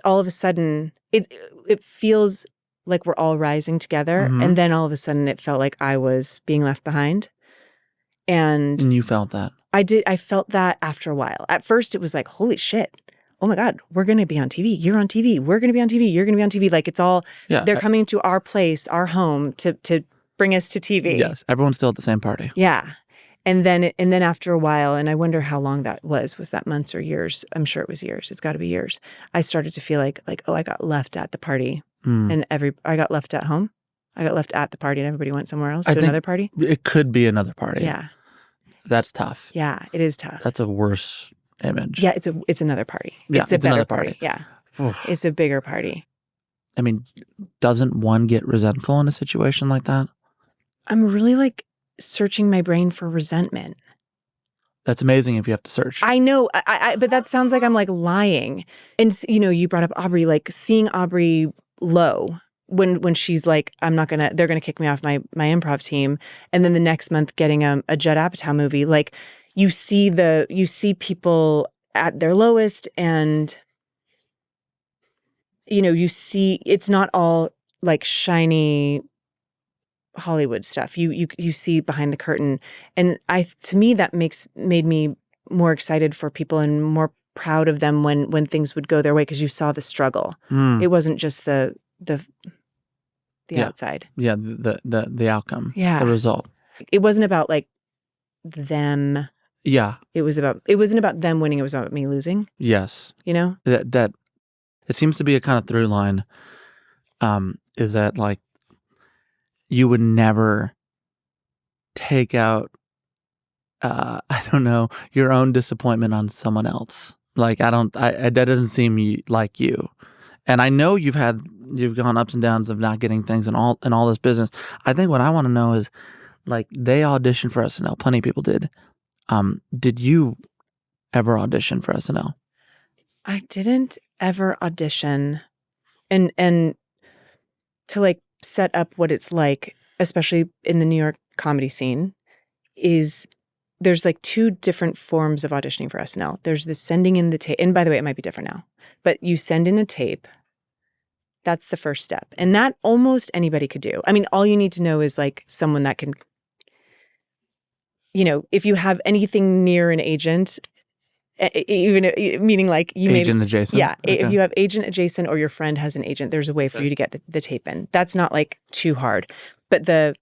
all of a sudden, it feels like we're all rising together. Mm-hmm. And then all of a sudden it felt like I was being left behind. And you felt that? I did. I felt that after a while. At first it was like, holy shit. Oh my God, we're going to be on TV. You're on TV. We're going to be on TV. You're going to be on TV. Like it's all, they're coming to our place, our home to bring us to TV. Yes. Everyone's still at the same party. Yeah. And then after a while, and I wonder how long that was that months or years? I'm sure it was years. It's got to be years. I started to feel like, oh, I got left at the party and I got left at home. I got left at the party and everybody went somewhere else to another party. It could be another party. Yeah. That's tough. Yeah, it is tough. That's a worse image. Yeah, it's another party. Yeah, it's a better another party. Yeah. It's a bigger party. I mean, doesn't one get resentful in a situation like that? I'm really searching my brain for resentment. That's amazing if you have to search. I know, but that sounds like I'm lying. And you brought up Aubrey, seeing Aubrey low when she's like, they're gonna kick me off my improv team, and then the next month getting a Judd Apatow movie. You see people at their lowest, and you see it's not all shiny Hollywood stuff. You see behind the curtain, and to me that made me more excited for people and more proud of them when things would go their way, because you saw the struggle. It wasn't just the outside. Yeah, the outcome. Yeah, the result. It wasn't about them. Yeah. It wasn't about them winning, it was about me losing. Yes. You know? That it seems to be a kind of through line, is that like you would never take out I don't know, your own disappointment on someone else. Like that doesn't seem like you. And I know you've gone ups and downs of not getting things and all this business. I think what I want to know is, like, they auditioned for SNL. Plenty of people did. Did you ever audition for SNL? I didn't ever audition, and to like set up what it's like, especially in the New York comedy scene, is there's like two different forms of auditioning for SNL. There's the sending in the tape, and by the way, it might be different now, but you send in a tape. That's the first step, and that almost anybody could do. I mean, all you need to know is like someone that can, you know, if you have anything near an agent. Even meaning like you agent adjacent. Yeah, okay. If you have agent adjacent or your friend has an agent, there's a way for you to get the tape in. That's not like too hard. But the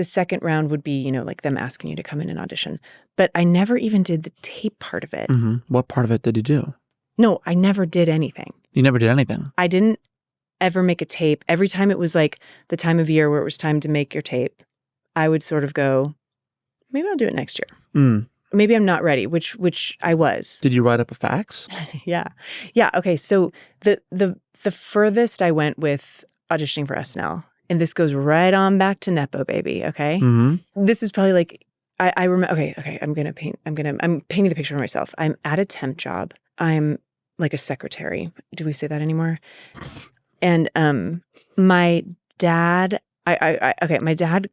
second round would be, you know, like them asking you to come in and audition. But I never even did the tape part of it. Mm-hmm. What part of it did you do? No, I never did anything. You never did anything? I didn't ever make a tape. Every time it was like the time of year where it was time to make your tape, I would sort of go, maybe I'll do it next year. Mm. Maybe I'm not ready, which I was. Did you write up a fax? Yeah. Okay. So the furthest I went with auditioning for SNL, and this goes right on back to Nepo Baby. Okay. Mm-hmm. This is probably like I remember. Okay. I'm painting the picture for myself. I'm at a temp job. I'm like a secretary. Do we say that anymore? And my dad. My dad.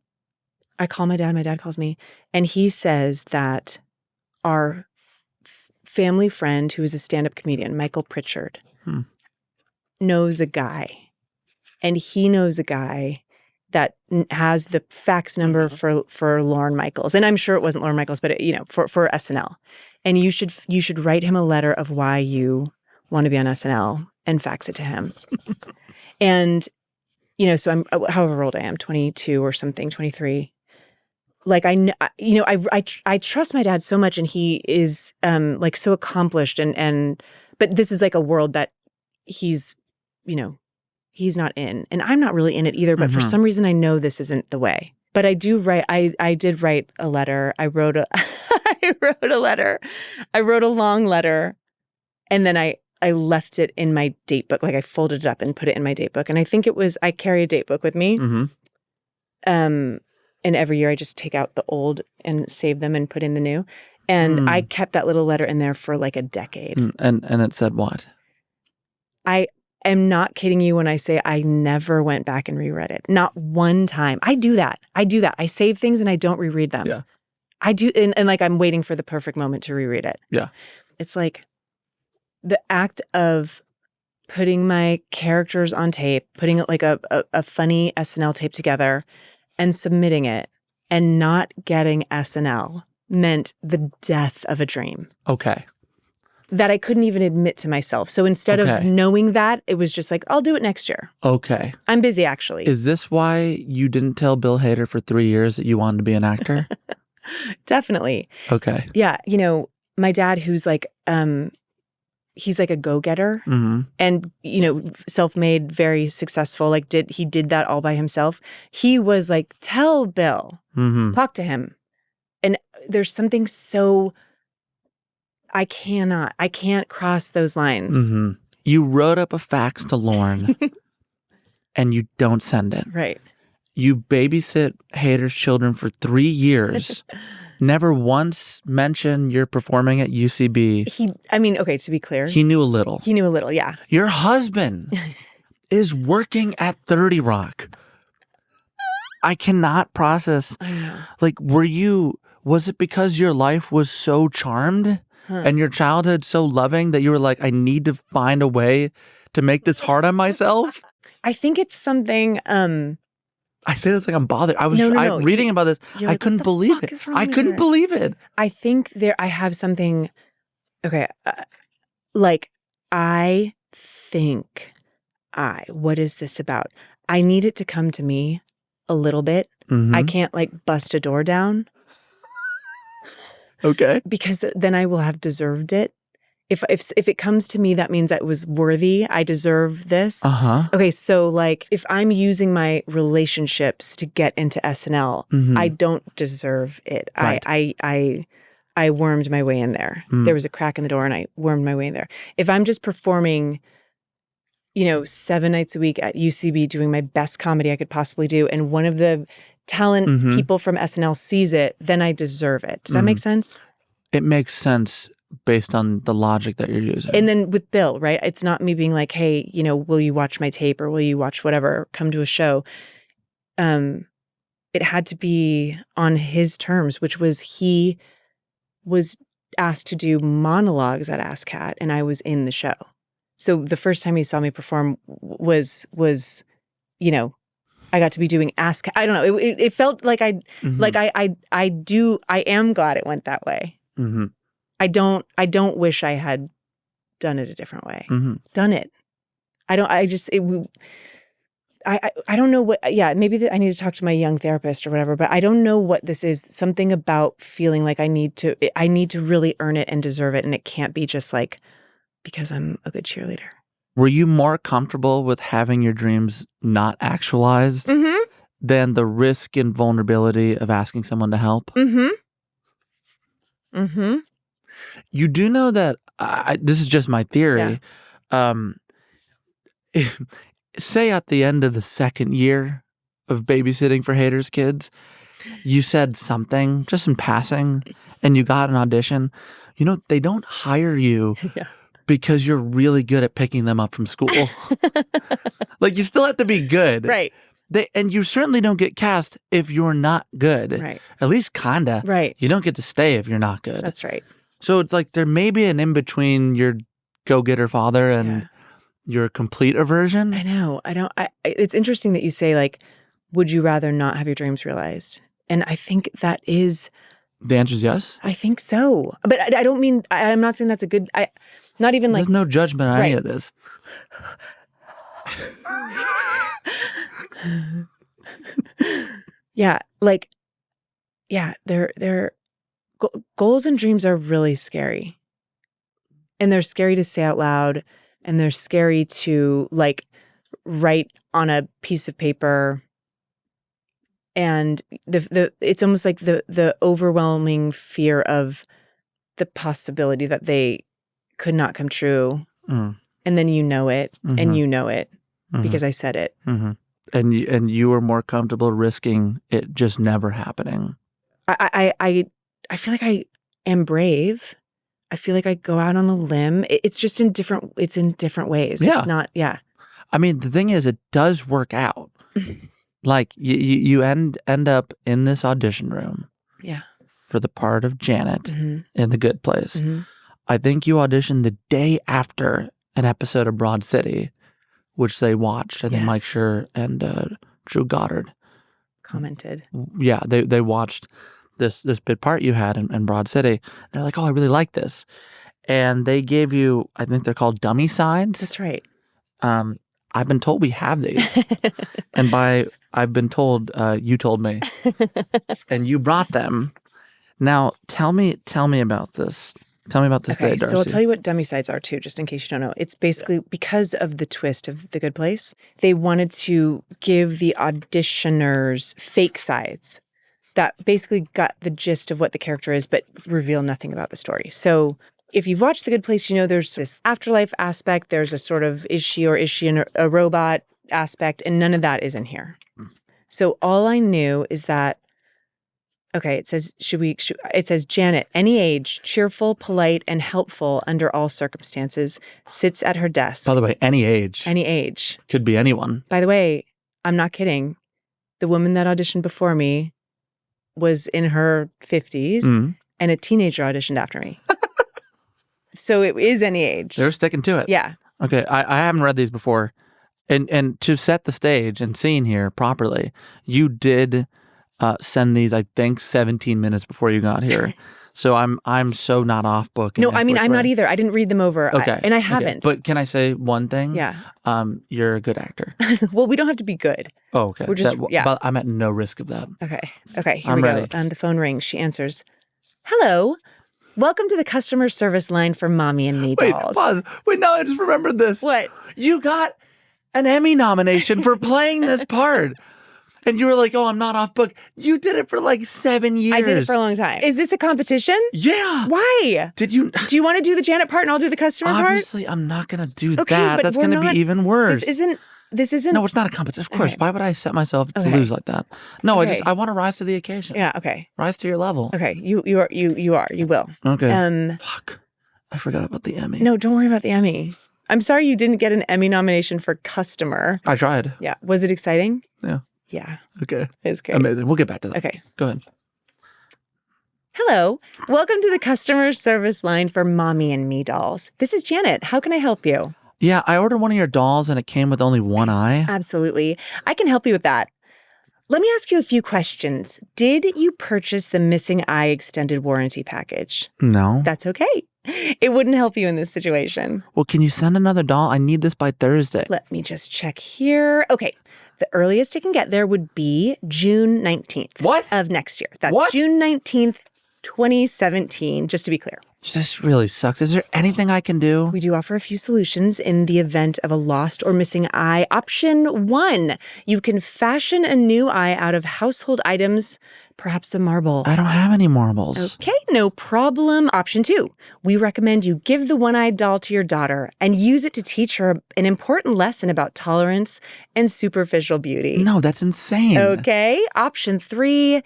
I call my dad. My dad calls me, and he says that our family friend, who is a stand-up comedian, Michael Pritchard, knows a guy. And he knows a guy that has the fax number for Lorne Michaels. And I'm sure it wasn't Lorne Michaels, but you know, for SNL. And you should write him a letter of why you want to be on SNL and fax it to him. And, you know, so I'm however old I am, 22 or something, 23. Like I trust my dad so much, and he is like so accomplished, and but this is like a world that he's, you know, he's not in, and I'm not really in it either. But for some reason, I know this isn't the way. But I do write. I did write a letter. I wrote a letter. I wrote a long letter, and then I left it in my date book. Like I folded it up and put it in my date book. And I think I carry a date book with me. Mm-hmm. And every year I just take out the old and save them and put in the new. And I kept that little letter in there for like a decade. And it said what? I am not kidding you when I say I never went back and reread it. Not one time. I do that. I save things and I don't reread them. Yeah. I do. And like I'm waiting for the perfect moment to reread it. Yeah. It's like the act of putting my characters on tape, putting like a funny SNL tape together, and submitting it and not getting SNL meant the death of a dream. Okay. That I couldn't even admit to myself. So instead of knowing that, it was just like, I'll do it next year. Okay. I'm busy, actually. Is this why you didn't tell Bill Hader for 3 years that you wanted to be an actor? Definitely. Okay. Yeah. You know, my dad, who's like, he's like a go-getter and, you know, self-made, very successful, like he did that all by himself. He was like, tell Bill, talk to him. And there's something so, I can't cross those lines. You wrote up a fax to Lorne and you don't send it. Right. You babysit Hader's children for 3 years. Never once mentioned you're performing at UCB. To be clear. He knew a little. Yeah. Your husband is working at 30 Rock. I cannot process. I know. Like, was it because your life was so charmed and your childhood so loving that you were like, I need to find a way to make this hard on myself? I think it's something, I say this like I'm bothered. I was reading about this. I like, couldn't believe it. I couldn't believe it. I think I have something. Okay, what is this about? I need it to come to me a little bit. I can't like bust a door down. Okay. Because then I will have deserved it. If it comes to me, that means I was worthy. I deserve this. Okay, so like if I'm using my relationships to get into SNL, I don't deserve it. Right. I wormed my way in there. There was a crack in the door and I wormed my way in there. If I'm just performing, 7 nights a week at UCB doing my best comedy I could possibly do, and one of the talent people from SNL sees it, then I deserve it. Does that make sense? It makes sense based on the logic that you're using. And then with Bill, right? It's not me being like, hey, will you watch my tape or will you watch whatever, come to a show. It had to be on his terms, which was he was asked to do monologues at ASCAT and I was in the show. So the first time he saw me perform was I got to be doing ASCAT. I don't know. It felt like I am glad it went that way. I don't wish I had done it a different way. Done it. I don't know what, maybe I need to talk to my young therapist or whatever, but I don't know what this is. Something about feeling like I need to really earn it and deserve it. And it can't be just like, because I'm a good cheerleader. Were you more comfortable with having your dreams not actualized than the risk and vulnerability of asking someone to help? You do know that, this is just my theory, say at the end of the second year of babysitting for haters' kids, you said something just in passing and you got an audition, they don't hire you because you're really good at picking them up from school. Like, you still have to be good. Right. And you certainly don't get cast if you're not good. Right. At least kinda. Right. You don't get to stay if you're not good. That's right. So it's like there may be an in-between your go-getter father and your complete aversion. I know. It's interesting that you say, like, would you rather not have your dreams realized? And I think that is... The answer is yes? I think so. But I don't mean... I'm not saying that's a good... Not even like... There's no judgment on any of this. They're goals and dreams are really scary. And they're scary to say out loud, and they're scary to like write on a piece of paper. And it's almost like the overwhelming fear of the possibility that they could not come true. And then and you know it because I said it. And you were more comfortable risking it just never happening. I feel like I am brave. I feel like I go out on a limb. It's just in different ways. It's not, I mean, the thing is, it does work out. Like, you end up in this audition room. Yeah. For the part of Janet in The Good Place. I think you auditioned the day after an episode of Broad City, which they watched. I think Mike Schur and Drew Goddard commented. Yeah, they watched this bit part you had in Broad City. They're like, oh, I really like this. And they gave you, I think they're called dummy sides. That's right. I've been told we have these. And I've been told, you told me. And you brought them. Now, tell me about this. Tell me about this day, Darcy. So I'll tell you what dummy sides are too, just in case you don't know. It's basically because of the twist of The Good Place, they wanted to give the auditioners fake sides that basically got the gist of what the character is, but reveal nothing about the story. So if you've watched The Good Place, you know there's this afterlife aspect. There's a sort of is she a robot aspect, and none of that is in here. So all I knew is that, okay, it says, it says Janet, any age, cheerful, polite, and helpful under all circumstances, sits at her desk. By the way, any age. Any age. Could be anyone. By the way, I'm not kidding. The woman that auditioned before me was in her 50s, and a teenager auditioned after me. So it is any age. They're sticking to it. Yeah. Okay, I haven't read these before. And to set the stage and scene here properly, you did send these, I think, 17 minutes before you got here. So I'm so not off book. No, I mean, I'm not either. I didn't read them over. Okay. And I haven't. But can I say one thing? Yeah. You're a good actor. Well, we don't have to be good. Oh, okay. We're just, But I'm at no risk of that. Okay, here I'm we ready. go. The phone rings. She answers. Hello, Welcome to the customer service line for Mommy and Me Wait, dolls. pause. Wait, no, I just remembered this. What? You got an Emmy nomination for playing this part. And you were like, oh, I'm not off book. You did it for like 7 years. I did it for a long time. Is this a competition? Yeah. Why? Did you? Do you want to do the Janet part and I'll do the customer Obviously, I'm not going to do Okay, that. but That's we're going to not- be even worse. This isn't. No, it's not a competition. Of course. Okay. Why would I set myself to Okay. lose like that? No, Okay. I want to rise to the occasion. Yeah. Okay. Rise to your level. Okay. You will. Okay. Fuck. I forgot about the Emmy. No, don't worry about the Emmy. I'm sorry you didn't get an Emmy nomination for customer. I tried. Yeah. Was it exciting? Yeah. Yeah. Okay. It was great. Amazing. We'll get back to that. Okay. Go ahead. Hello. Welcome to the customer service line for Mommy and Me dolls. This is Janet. How can I help you? Yeah, I ordered one of your dolls and it came with only one eye. Absolutely. I can help you with that. Let me ask you a few questions. Did you purchase the missing eye extended warranty package? No. That's okay. It wouldn't help you in this situation. Well, can you send another doll? I need this by Thursday. Let me just check here. Okay. The earliest it can get there would be June 19th. What? Of next year. That's What? June 19th, 2017, just to be clear. This really sucks. Is there anything I can do? We do offer a few solutions in the event of a lost or missing eye. Option 1, you can fashion a new eye out of household items, perhaps a marble. I don't have any marbles. Okay, no problem. Option 2, we recommend you give the one-eyed doll to your daughter and use it to teach her an important lesson about tolerance and superficial beauty. No, that's insane. Okay, option 3,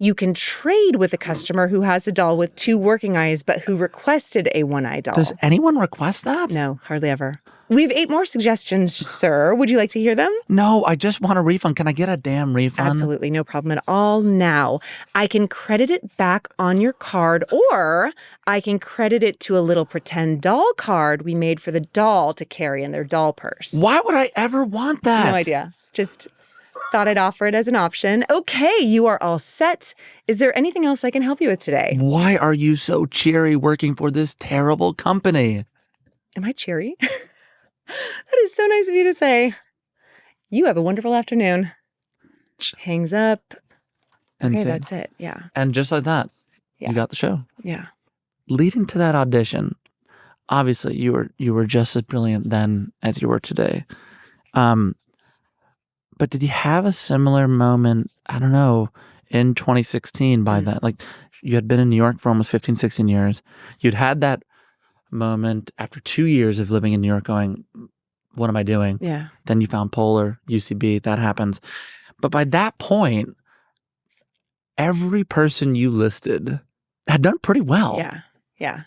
you can trade with a customer who has a doll with 2 working eyes but who requested a one-eye doll. Does anyone request that? No, hardly ever. We have 8 more suggestions, sir. Would you like to hear them? No, I just want a refund. Can I get a damn refund? Absolutely, no problem at all. Now, I can credit it back on your card, or I can credit it to a little pretend doll card we made for the doll to carry in their doll purse. Why would I ever want that? No idea. Just thought I'd offer it as an option. Okay, you are all set. Is there anything else I can help you with today? Why are you so cheery working for this terrible company? Am I cheery? That is so nice of you to say. You have a wonderful afternoon. Hangs up. And Okay, say- that's it. Yeah. And just like that, Yeah. you got the show. Yeah. Leading to that audition, obviously you were just as brilliant then as you were today. But did you have a similar moment, I don't know, in 2016 by that? Like you had been in New York for almost 15, 16 years. You'd had that moment after 2 years of living in New York going, what am I doing? Yeah. Then you found Polar, UCB, that happens. But by that point, every person you listed had done pretty well. Yeah. Yeah.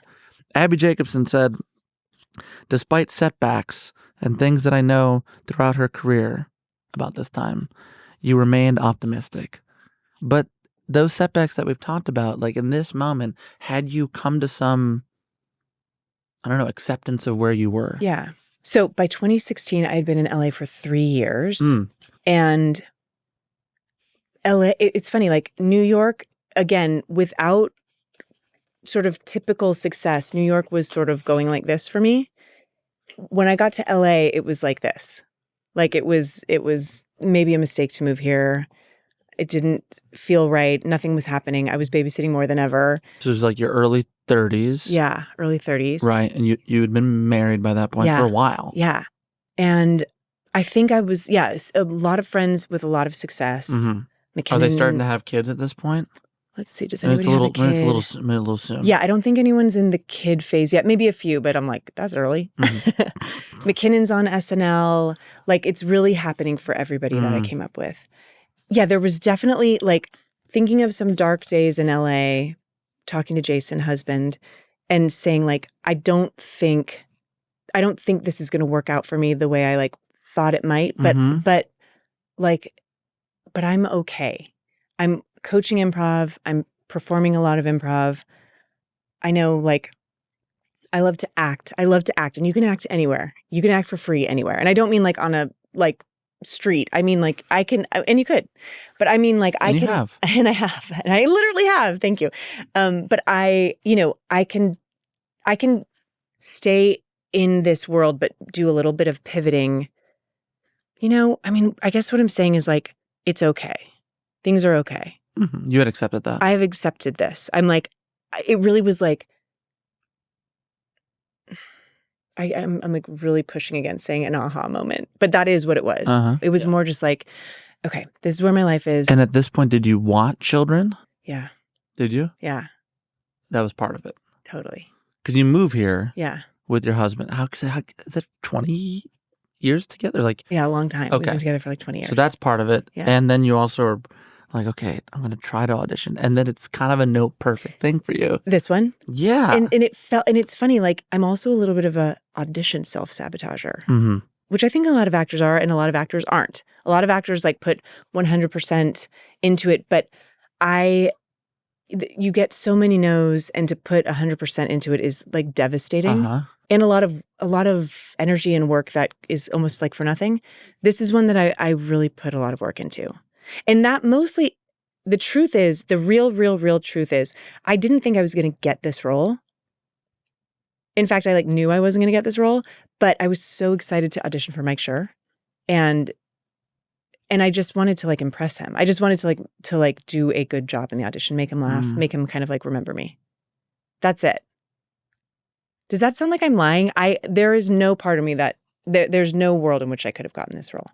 Abby Jacobson said, despite setbacks and things that I know throughout her career about this time, you remained optimistic. But those setbacks that we've talked about, like in this moment, had you come to some, I don't know, acceptance of where you were? Yeah. So by 2016, I had been in LA for 3 years. And LA, it's funny, like New York, again, without sort of typical success, New York was sort of going like this for me. When I got to LA, it was like this. Like it was maybe a mistake to move here. It didn't feel right. Nothing was happening. I was babysitting more than ever. So it was like your early 30s. Yeah, early 30s. Right. And you had been married by that point Yeah. for a while. Yeah. And I think I was, a lot of friends with a lot of success. Mm-hmm. McKinnon, Are they starting to have kids at this point? Let's see, does Maybe anybody it's have a kid? It's a little soon. Yeah, I don't think anyone's in the kid phase yet. Maybe a few, but I'm like, that's early. McKinnon's on SNL. Like, it's really happening for everybody that I came up with. Yeah, there was definitely, like, thinking of some dark days in LA, talking to Jason, husband, and saying, like, I don't think this is going to work out for me the way I, like, thought it might. But I'm okay. I'm coaching improv. I'm performing a lot of improv. I know, like, I love to act. And you can act anywhere. You can act for free anywhere. And I don't mean like on a, like, street. I mean, like, I can, and you could, but I mean, like, I can, have. and I have, and I literally have. Thank you. But I can stay in this world, but do a little bit of pivoting. I mean, I guess what I'm saying is, like, it's okay. Things are okay. You had accepted that. I have accepted this. I'm like, it really was like, I'm like really pushing against saying an aha moment, but that is what it was. It was more just like, okay, this is where my life is. And at this point, did you want children? Yeah. Did you? Yeah. That was part of it. Totally. Because you move here. Yeah. With your husband. How is that 20 years together? Like, yeah, a long time. Okay. We've been together for like 20 years. So that's part of it. Yeah. And then you also are like, okay, I'm going to try to audition. And then it's kind of a no perfect thing for you. This one? Yeah. And it felt, and it's funny, like I'm also a little bit of a audition self-sabotager, which I think a lot of actors are and a lot of actors aren't. A lot of actors like put 100% into it, but you get so many no's, and to put 100% into it is like devastating. And a lot of energy and work that is almost like for nothing. This is one that I really put a lot of work into. And that mostly, the truth is, the real truth is, I didn't think I was going to get this role. In fact, I like knew I wasn't going to get this role, but I was so excited to audition for Mike Schur. And I just wanted to like impress him. I just wanted to do a good job in the audition, make him laugh, make him kind of like remember me. That's it. Does that sound like I'm lying? There is no part of me that there's no world in which I could have gotten this role,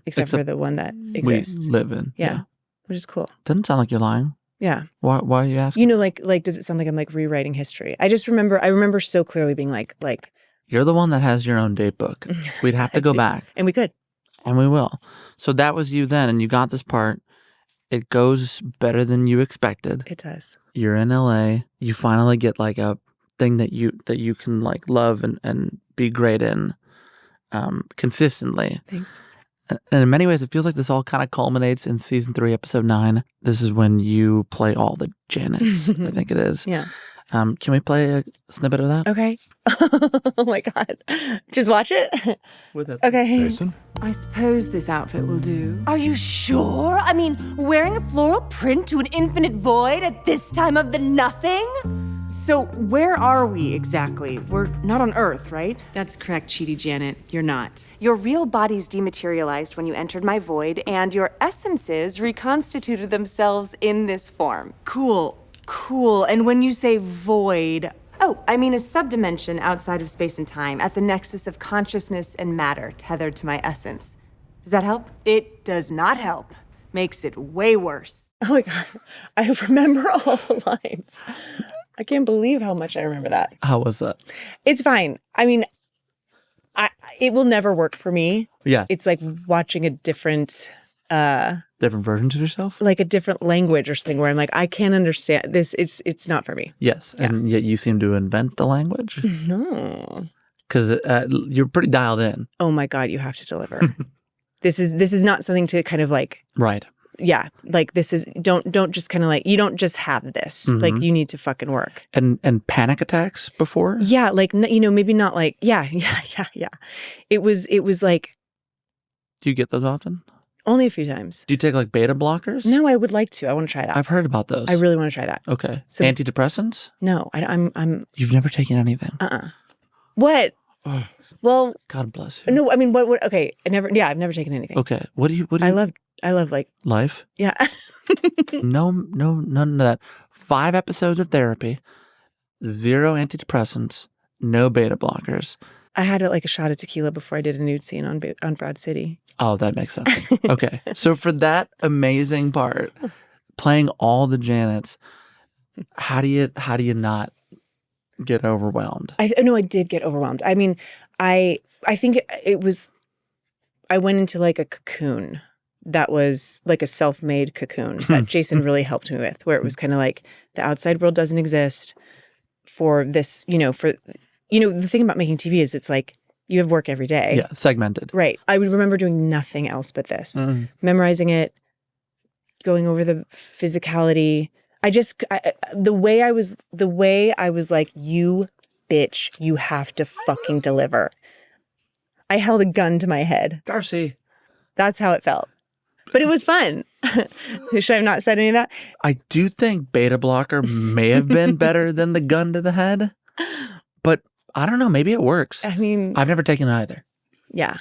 except for the one that exists. We live in. Yeah, which is cool. Doesn't sound like you're lying. Yeah. Why are you asking? You know, like does it sound like I'm like rewriting history? I remember so clearly being like you're the one that has your own date book. We'd have to go back. And we could. And we will. So that was you then, and you got this part. It goes better than you expected. It does. You're in LA. You finally get like a thing that you can like love and be great in consistently. Thanks. And in many ways, it feels like this all kind of culminates in season 3, episode 9. This is when you play all the Janets, I think it is. Yeah. Can we play a snippet of that? Okay. Oh my God. Just watch it? With it. Okay. Jason? I suppose this outfit will do. Are you sure? I mean, wearing a floral print to an infinite void at this time of the nothing? So where are we exactly? We're not on Earth, right? That's correct, Cheaty Janet. You're not. Your real bodies dematerialized when you entered my void, and your essences reconstituted themselves in this form. Cool. And when you say void, Oh, I mean a subdimension outside of space and time, at the nexus of consciousness and matter, tethered to my essence. Does that help? it does not help. Makes it way worse. Oh my God. I remember all the lines. I can't believe how much I remember that. How was that? It's fine. I mean, it will never work for me. Yeah. It's like watching a different Different versions of yourself? like a different language or something where I'm like, I can't understand this. It's not for me. Yes. And yet you seem to invent the language? No. Because you're pretty dialed in. Oh my God, you have to deliver. This is not something to kind of like, Right. yeah, like this is, don't just kind of like, you don't just have this. Like you need to fucking work. And panic attacks before? Yeah, like, maybe not like, yeah. It was like Do you get those often? only a few times. Do you take like beta blockers? No, I would like to. I want to try that. I've heard about those. I really want to try that. Okay. So- Antidepressants? No, I'm You've never taken anything? What? Well, God bless you. no, I mean, what, okay, I've never taken anything. Okay. What do you I love like, life? yeah. No, none of that. 5 episodes of therapy, 0 antidepressants, no beta blockers. I had like a shot of tequila before I did a nude scene on Broad City. Oh, that makes sense. Okay. So for that amazing part, playing all the Janets, how do you not get overwhelmed? I did get overwhelmed. I mean, I think it was, I went into like a cocoon that was like a self-made cocoon that Jason really helped me with, where it was kind of like the outside world doesn't exist for this, the thing about making TV is it's like you have work every day. Yeah, segmented. Right. I would remember doing nothing else but this, memorizing it, going over the physicality. The way I was like, you bitch, you have to fucking deliver. I held a gun to my head. Darcy. That's how it felt. But it was fun. Should I have not said any of that? I do think beta blocker may have been better than the gun to the head, but I don't know. Maybe it works. I mean, I've never taken it either. yeah,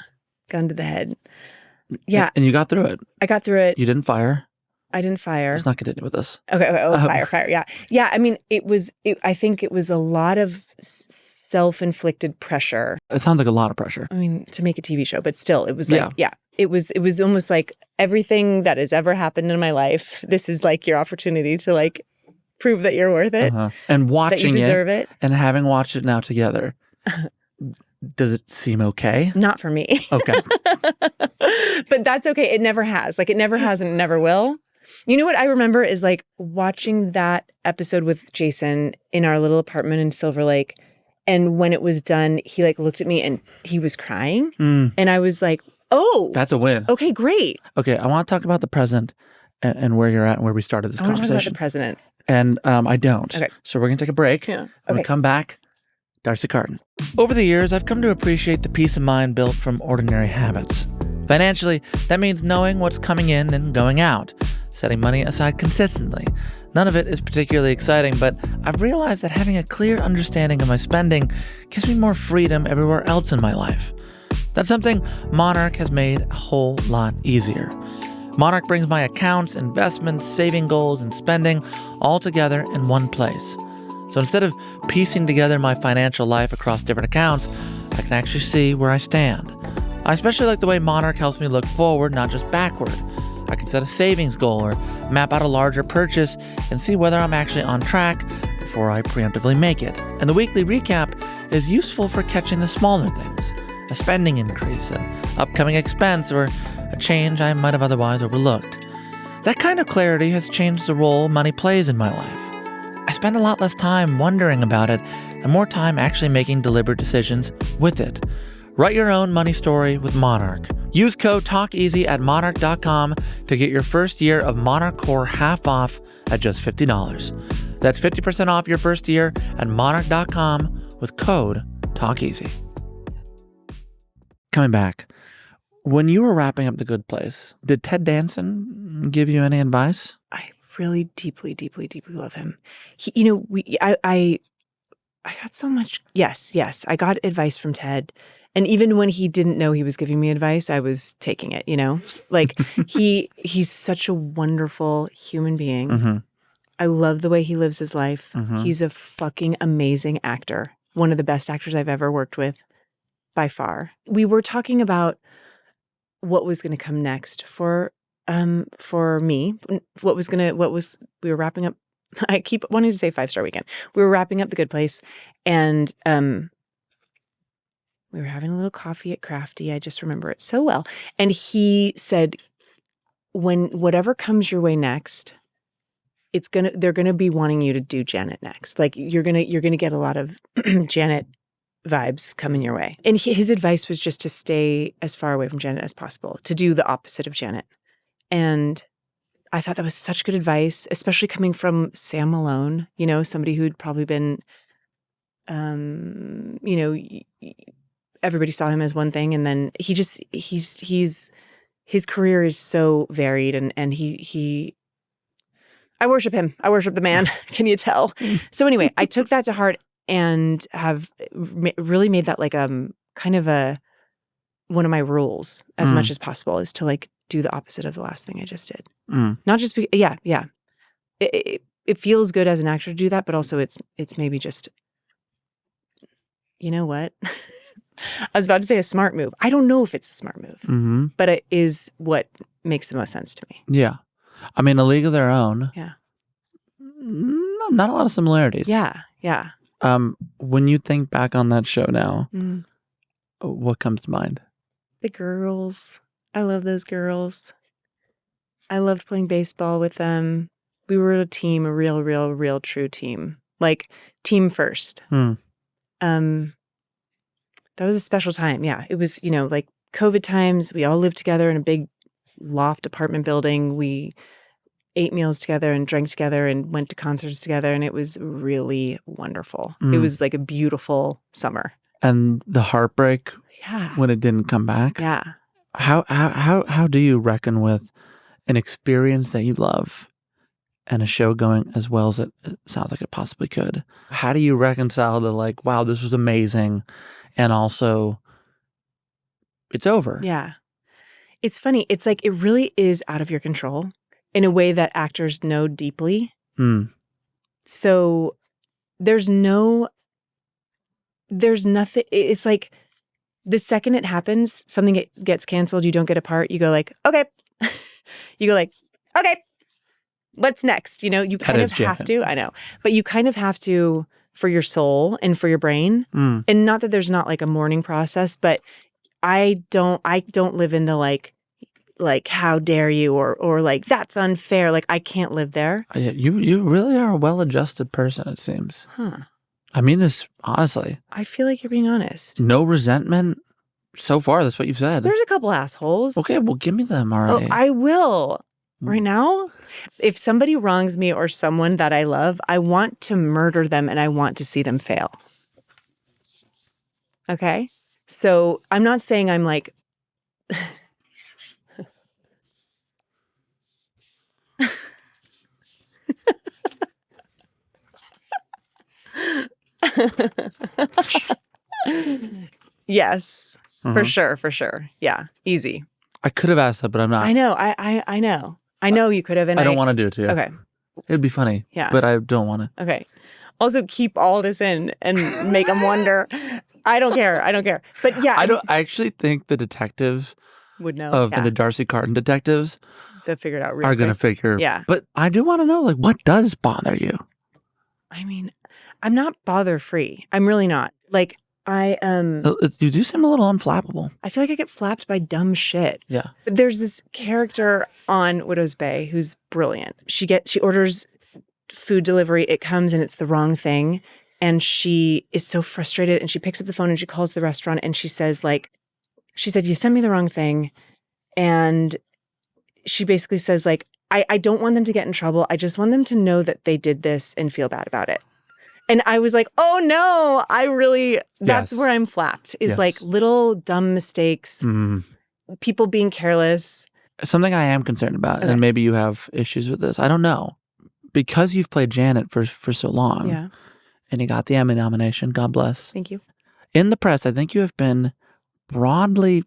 gun to the head. Yeah. And you got through it. I got through it. You didn't fire. I didn't fire. Let's not continue with this. Okay. Oh, fire. Yeah. Yeah. I mean, I think it was a lot of self-inflicted pressure. It sounds like a lot of pressure. I mean, to make a TV show, but still, it was like, it was almost like everything that has ever happened in my life. This is like your opportunity to like prove that you're worth it. And watching that you deserve it. And having watched it now together, does it seem okay? Not for me. Okay. But that's okay. It never has. Like, it never has and it never will. You know what I remember is like watching that episode with Jason in our little apartment in Silver Lake. And when it was done, he like looked at me and he was crying. And I was like, oh. That's a win. Okay, great. Okay, I want to talk about the present and where you're at and where we started this conversation. I want to talk about the president. And I don't. Okay. So we're going to take a break. Yeah. When we come back, Darcy Carden. Over the years, I've come to appreciate the peace of mind built from ordinary habits. Financially, that means knowing what's coming in and going out, setting money aside consistently. None of it is particularly exciting, but I've realized that having a clear understanding of my spending gives me more freedom everywhere else in my life. That's something Monarch has made a whole lot easier. Monarch brings my accounts, investments, saving goals, and spending all together in one place. So instead of piecing together my financial life across different accounts, I can actually see where I stand. I especially like the way Monarch helps me look forward, not just backward. I can set a savings goal or map out a larger purchase and see whether I'm actually on track before I preemptively make it. And the weekly recap is useful for catching the smaller things, a spending increase, an upcoming expense, or a change I might have otherwise overlooked. That kind of clarity has changed the role money plays in my life. I spend a lot less time wondering about it and more time actually making deliberate decisions with it. Write your own money story with Monarch. Use code TALKEASY at monarch.com to get your first year of Monarch Core half off at just $50. That's 50% off your first year at monarch.com with code TALKEASY. Coming back, when you were wrapping up The Good Place, did Ted Danson give you any advice? I really deeply, deeply, deeply love him. He, you know, I got so much. Yes, I got advice from Ted. And even when he didn't know he was giving me advice, I was taking it, you know? Like, he's such a wonderful human being. I love the way he lives his life. He's a fucking amazing actor. One of the best actors I've ever worked with, by far. We were talking about what was going to come next for me. We were wrapping up. I keep wanting to say 5-Star Weekend. We were wrapping up The Good Place, and we were having a little coffee at Crafty. I just remember it so well. And he said, when whatever comes your way next, they're gonna be wanting you to do Janet next. Like you're gonna get a lot of Janet vibes coming your way. And his advice was just to stay as far away from Janet as possible, to do the opposite of Janet. And I thought that was such good advice, especially coming from Sam Malone, you know, somebody who'd probably been, you know, everybody saw him as one thing, and then his career is so varied, and I worship him. I worship the man. Can you tell? So anyway, I took that to heart and have really made that like kind of one of my rules as much as possible, is to like do the opposite of the last thing I just did. Not just it feels good as an actor to do that, but also it's maybe just, you know what? I was about to say a smart move. I don't know if it's a smart move, but it is what makes the most sense to me. Yeah. I mean, A League of Their Own. Yeah. Not a lot of similarities. Yeah. When you think back on that show now, what comes to mind? The girls. I love those girls. I loved playing baseball with them. We were a team, a real, true team. Like, team first. That was a special time. Yeah. It was, you know, like COVID times. We all lived together in a big loft apartment building. We ate meals together and drank together and went to concerts together. And it was really wonderful. It was like a beautiful summer. And the heartbreak when it didn't come back. Yeah. How do you reckon with an experience that you love and a show going as well as it sounds like it possibly could? How do you reconcile the like, wow, this was amazing, and also it's over? Yeah. It's funny. It's like it really is out of your control. in a way that actors know deeply. Mm. So there's nothing. It's like the second it happens, something gets canceled, you don't get a part, you go like, okay. You go like, okay, what's next? You kind of have to. I know. But you kind of have to for your soul and for your brain. Mm. And not that there's not like a mourning process, but I don't live in the like how dare you or like that's unfair. Like I can't live there. You really are a well-adjusted person, it seems. Huh. I mean this honestly. I feel like you're being honest. No resentment so far. That's what you've said. There's a couple assholes. Okay, well, give me them already. Oh, I will. Right now, if somebody wrongs me or someone that I love, I want to murder them and I want to see them fail. Okay? So I'm not saying I'm like... Yes, for sure. Yeah, easy. I could have asked that, but I'm not. I know. I know. I know you could have. And I don't want to do it to you. Okay. It'd be funny. Yeah. But I don't want to. Okay. Also, keep all this in and make them wonder. I don't care. But yeah, I actually think the detectives would know of the Darcy Carden detectives they figured out are going to figure. Yeah. But I do want to know, like, what does bother you? I mean, I'm not bother free. I'm really not. Like You do seem a little unflappable. I feel like I get flapped by dumb shit. Yeah. But there's this character on Widow's Bay who's brilliant. She orders food delivery. It comes and it's the wrong thing. And she is so frustrated and she picks up the phone and she calls the restaurant and she says you sent me the wrong thing. And she basically says like, I don't want them to get in trouble. I just want them to know that they did this and feel bad about it. And I was like, oh no, that's where I'm flapped is like little dumb mistakes, people being careless. Something I am concerned about, and maybe you have issues with this, I don't know. Because you've played Janet for so long, and you got the Emmy nomination, God bless. Thank you. In the press, I think you have been broadly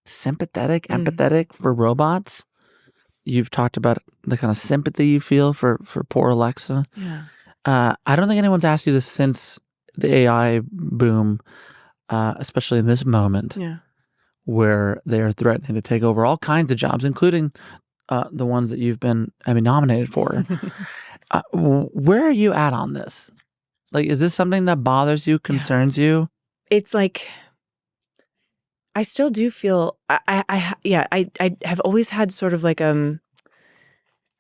sympathetic, empathetic for robots. You've talked about the kind of sympathy you feel for poor Alexa. Yeah. I don't think anyone's asked you this since the AI boom, especially in this moment where they are threatening to take over all kinds of jobs, including the ones that you've been nominated for. Where are you at on this? Like, is this something that bothers you, concerns you? It's like, I still do feel, I have always had sort of like a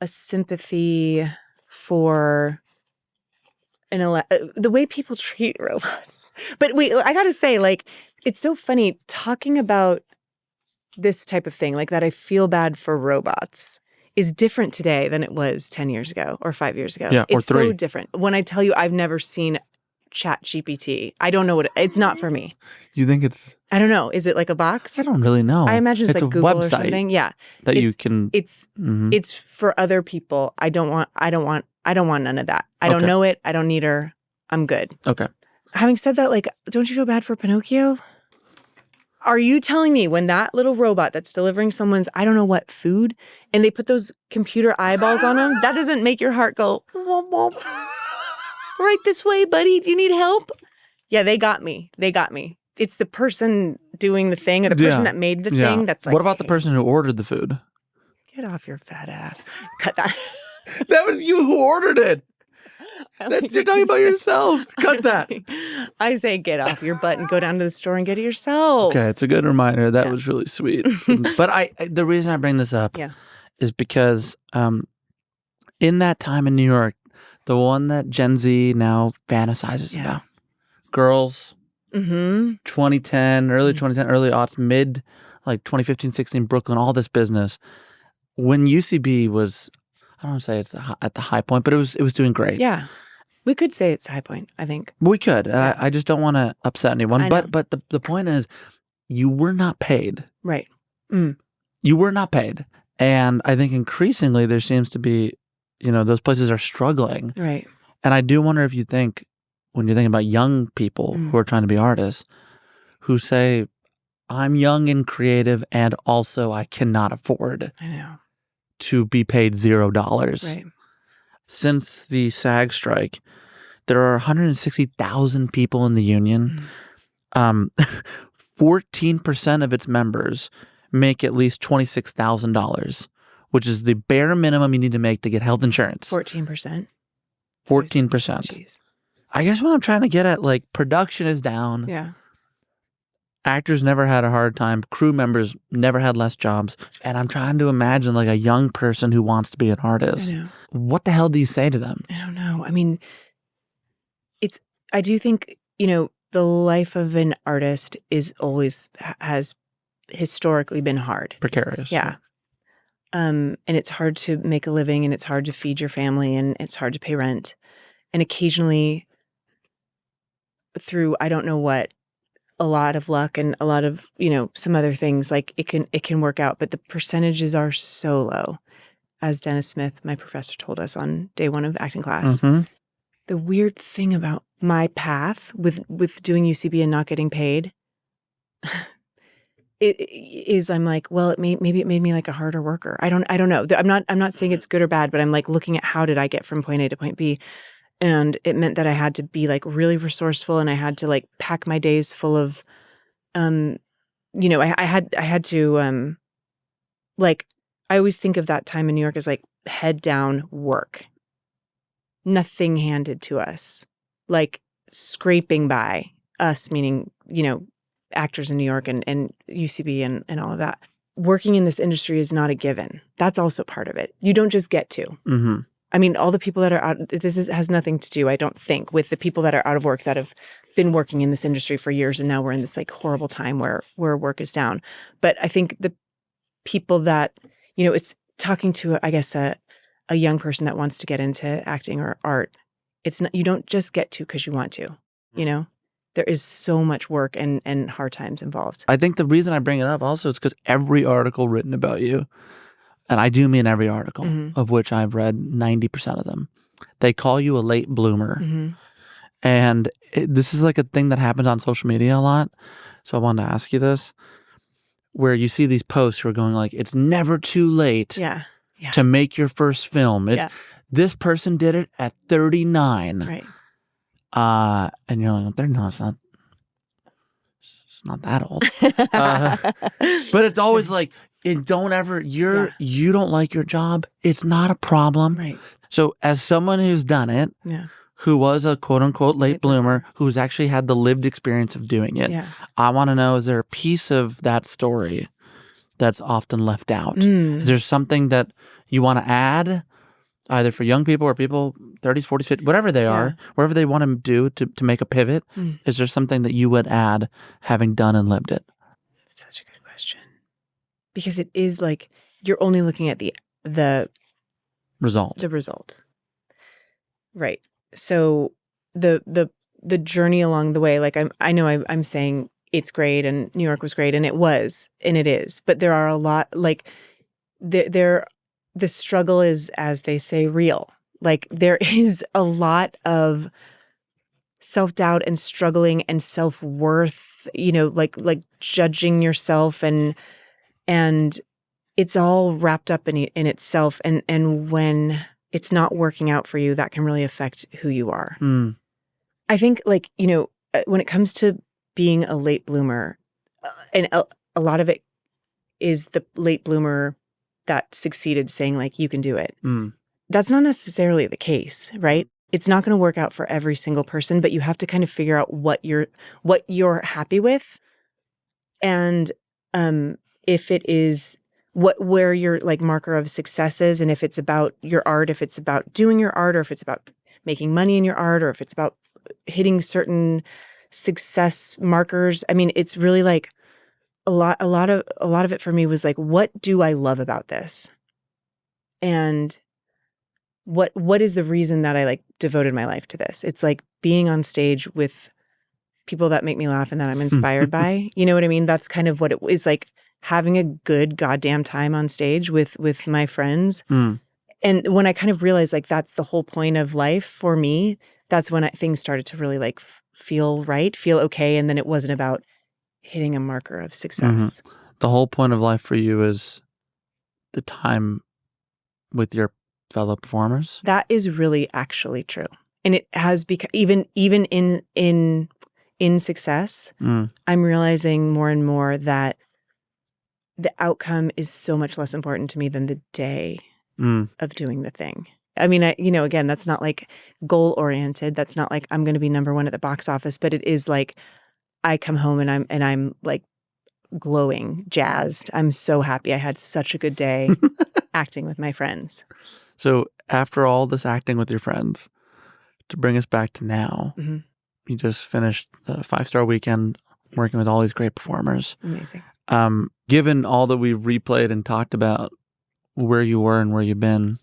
sympathy for the way people treat robots. But wait, I gotta say, like, it's so funny talking about this type of thing, like that I feel bad for robots is different today than it was 10 years ago or 5 years ago. Yeah, or it's 3. so different. When I tell you I've never seen ChatGPT, I don't know it's not for me. You think it's... I don't know. Is it like a box? I don't really know. I imagine it's like a Google website or something. Yeah. That you can... It's for other people. I don't want none of that. I don't know it. I don't need her. I'm good. Okay. Having said that, like, don't you feel bad for Pinocchio? Are you telling me when that little robot that's delivering someone's, I don't know what, food, and they put those computer eyeballs on them, that doesn't make your heart go, womp, womp. Right this way, buddy. Do you need help? Yeah, they got me. It's the person doing the thing or the person that made the thing that's like, what about the person who ordered the food? Get off your fat ass. Cut that. That was you who ordered it. You're talking about yourself. Cut that. I say get off your butt and go down to the store and get it yourself. Okay, it's a good reminder. That was really sweet. But the reason I bring this up is because in that time in New York, the one that Gen Z now fantasizes about, girls, 2010, early 2010, early aughts, mid like 2015, 16, Brooklyn, all this business. When UCB was, I don't want to say it's at the high point, but it was doing great. Yeah. We could say it's the high point, I think. We could. And I just don't want to upset anyone. But the point is, you were not paid. Right. You were not paid. And I think increasingly there seems to be, those places are struggling. Right. And I do wonder if you think, when you're thinking about young people who are trying to be artists, who say, I'm young and creative and also I cannot afford I know. to be paid $0. Right. Since the SAG strike, there are 160,000 people in the union. 14% of its members make at least $26,000, which is the bare minimum you need to make to get health insurance. 14%. 14%. Jeez. I guess what I'm trying to get at, like, production is down. Yeah. Actors never had a hard time. Crew members never had less jobs. And I'm trying to imagine, like, a young person who wants to be an artist. I know. What the hell do you say to them? I don't know. I mean, I do think, the life of an artist has historically been hard. Precarious. Yeah. And it's hard to make a living, and it's hard to feed your family, and it's hard to pay rent. And occasionally, through I don't know what, a lot of luck and a lot of, some other things, like it can work out, but the percentages are so low. As Dennis Smith, my professor, told us on day one of acting class. Mm-hmm. The weird thing about my path with doing UCB and not getting paid is I'm like, well, maybe it made me like a harder worker. I don't know. I'm not saying it's good or bad, but I'm like looking at how did I get from point A to point B. And it meant that I had to be like really resourceful, and I had to like pack my days full of, I had to, like, I always think of that time in New York as like head down work, nothing handed to us, like scraping by us, meaning, actors in New York and UCB and all of that. Working in this industry is not a given. That's also part of it. You don't just get to. Mm-hmm. I mean, all the people that are out, has nothing to do, I don't think, with the people that are out of work that have been working in this industry for years, and now we're in this like horrible time where work is down. But I think the people that, it's talking to, I guess, a young person that wants to get into acting or art. It's not, you don't just get to because you want to, There is so much work and hard times involved. I think the reason I bring it up also is because every article written about you, and I do mean every article, Mm-hmm. of which I've read 90% of them, they call you a late bloomer. Mm-hmm. And this is like a thing that happens on social media a lot. So I wanted to ask you this, where you see these posts who are going like, it's never too late Yeah. to make your first film. Yeah. This person did it at 39. Right. And you're like, it's not that old. But it's always like, you don't like your job. It's not a problem. Right. So as someone who's done it, Yeah. who was a quote unquote late bloomer, who's actually had the lived experience of doing it, Yeah. I want to know, is there a piece of that story that's often left out? Mm. Is there something that you want to add, either for young people or people 30s, 40s, 50s, whatever they are, wherever they want to do to make a pivot? Mm. Is there something that you would add, having done and lived it? That's such a good question. Because it is like you're only looking at the Result. the result. Right. So the journey along the way, like I know I'm saying it's great and New York was great, and it was and it is, but there are a lot, like the struggle is, as they say, real. Like there is a lot of self-doubt and struggling and self-worth, like judging yourself, and it's all wrapped up in itself, and when it's not working out for you, that can really affect who you are. Mm. I think, like, when it comes to being a late bloomer, and a lot of it is the late bloomer that succeeded saying, like, you can do it. Mm. That's not necessarily the case, right? It's not going to work out for every single person, but you have to kind of figure out what you're happy with, and if it is where your like marker of success is, and if it's about your art, if it's about doing your art, or if it's about making money in your art, or if it's about hitting certain success markers. I mean, it's really like a lot of it for me was like, what do I love about this? And what is the reason that I like devoted my life to this? It's like being on stage with people that make me laugh and that I'm inspired by. You know what I mean? That's kind of what it is, like having a good goddamn time on stage with my friends. Mm. And when I kind of realized like that's the whole point of life for me, that's when things started to really like feel right, feel okay. And then it wasn't about hitting a marker of success. Mm-hmm. The whole point of life for you is the time with your fellow performers? That is really actually true. And it has become, even in success, I'm realizing more and more that the outcome is so much less important to me than the day of doing the thing. I mean, again, that's not like goal oriented. That's not like I'm going to be number one at the box office, but it is like I come home and I'm like glowing, jazzed. I'm so happy. I had such a good day acting with my friends. So after all this acting with your friends, to bring us back to now, you just finished the 5-star weekend working with all these great performers. Amazing. Given all that we've replayed and talked about where you were and where you've been,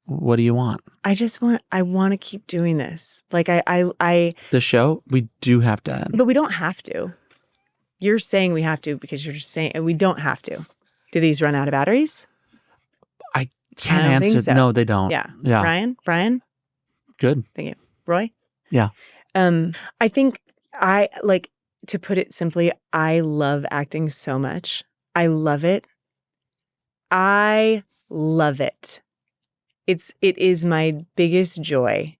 what do you want? I want to keep doing this. Like I The show, we do have to end. But we don't have to. You're saying we have to because you're just saying we don't have to. Do these run out of batteries? I can't I don't think answer. so. No, they don't. Yeah. Brian? Good. Thank you. Roy? Yeah. I think to put it simply, I love acting so much. I love it. I love it. It is my biggest joy.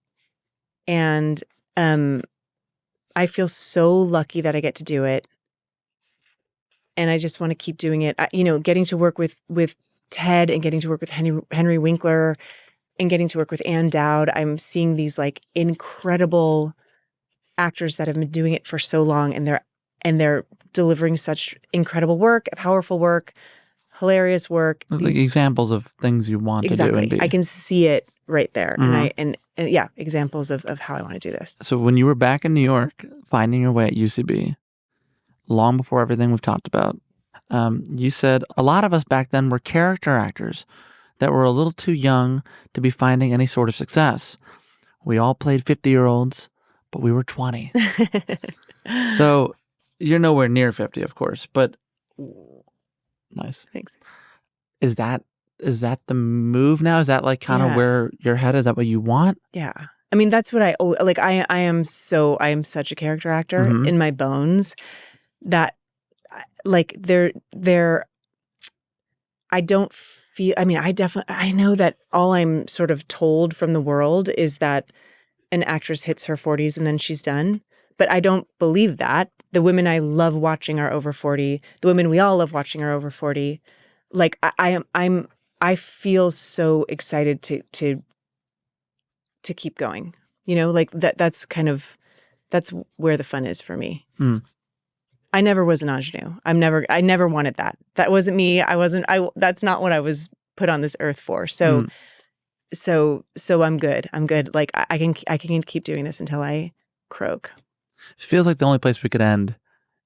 And I feel so lucky that I get to do it. And I just want to keep doing it. Getting to work with Ted and getting to work with Henry Winkler and getting to work with Ann Dowd. I'm seeing these like incredible actors that have been doing it for so long, and they're delivering such incredible work, powerful work, hilarious work. Like examples of things you want to do and be. I can see it right there. And yeah, examples of how I want to do this. So when you were back in New York, finding your way at UCB, long before everything we've talked about, you said a lot of us back then were character actors that were a little too young to be finding any sort of success. We all played 50-year-olds, but we were 20. So you're nowhere near 50, of course, but nice. Thanks. Is that the move now? Is that like kind of where your head is? Is that what you want? Yeah. I mean, that's what I am such a character actor in my bones that like I don't feel, I mean, I know that all I'm sort of told from the world is that an actress hits her 40s and then she's done. But I don't believe that. The women I love watching are over 40. The women we all love watching are over 40. Like I feel so excited to keep going. Like that's where the fun is for me. I never was an ingenue. I never wanted that. That wasn't me. That's not what I was put on this earth for. So I'm good. I'm good. Like I can keep doing this until I croak. It feels like the only place we could end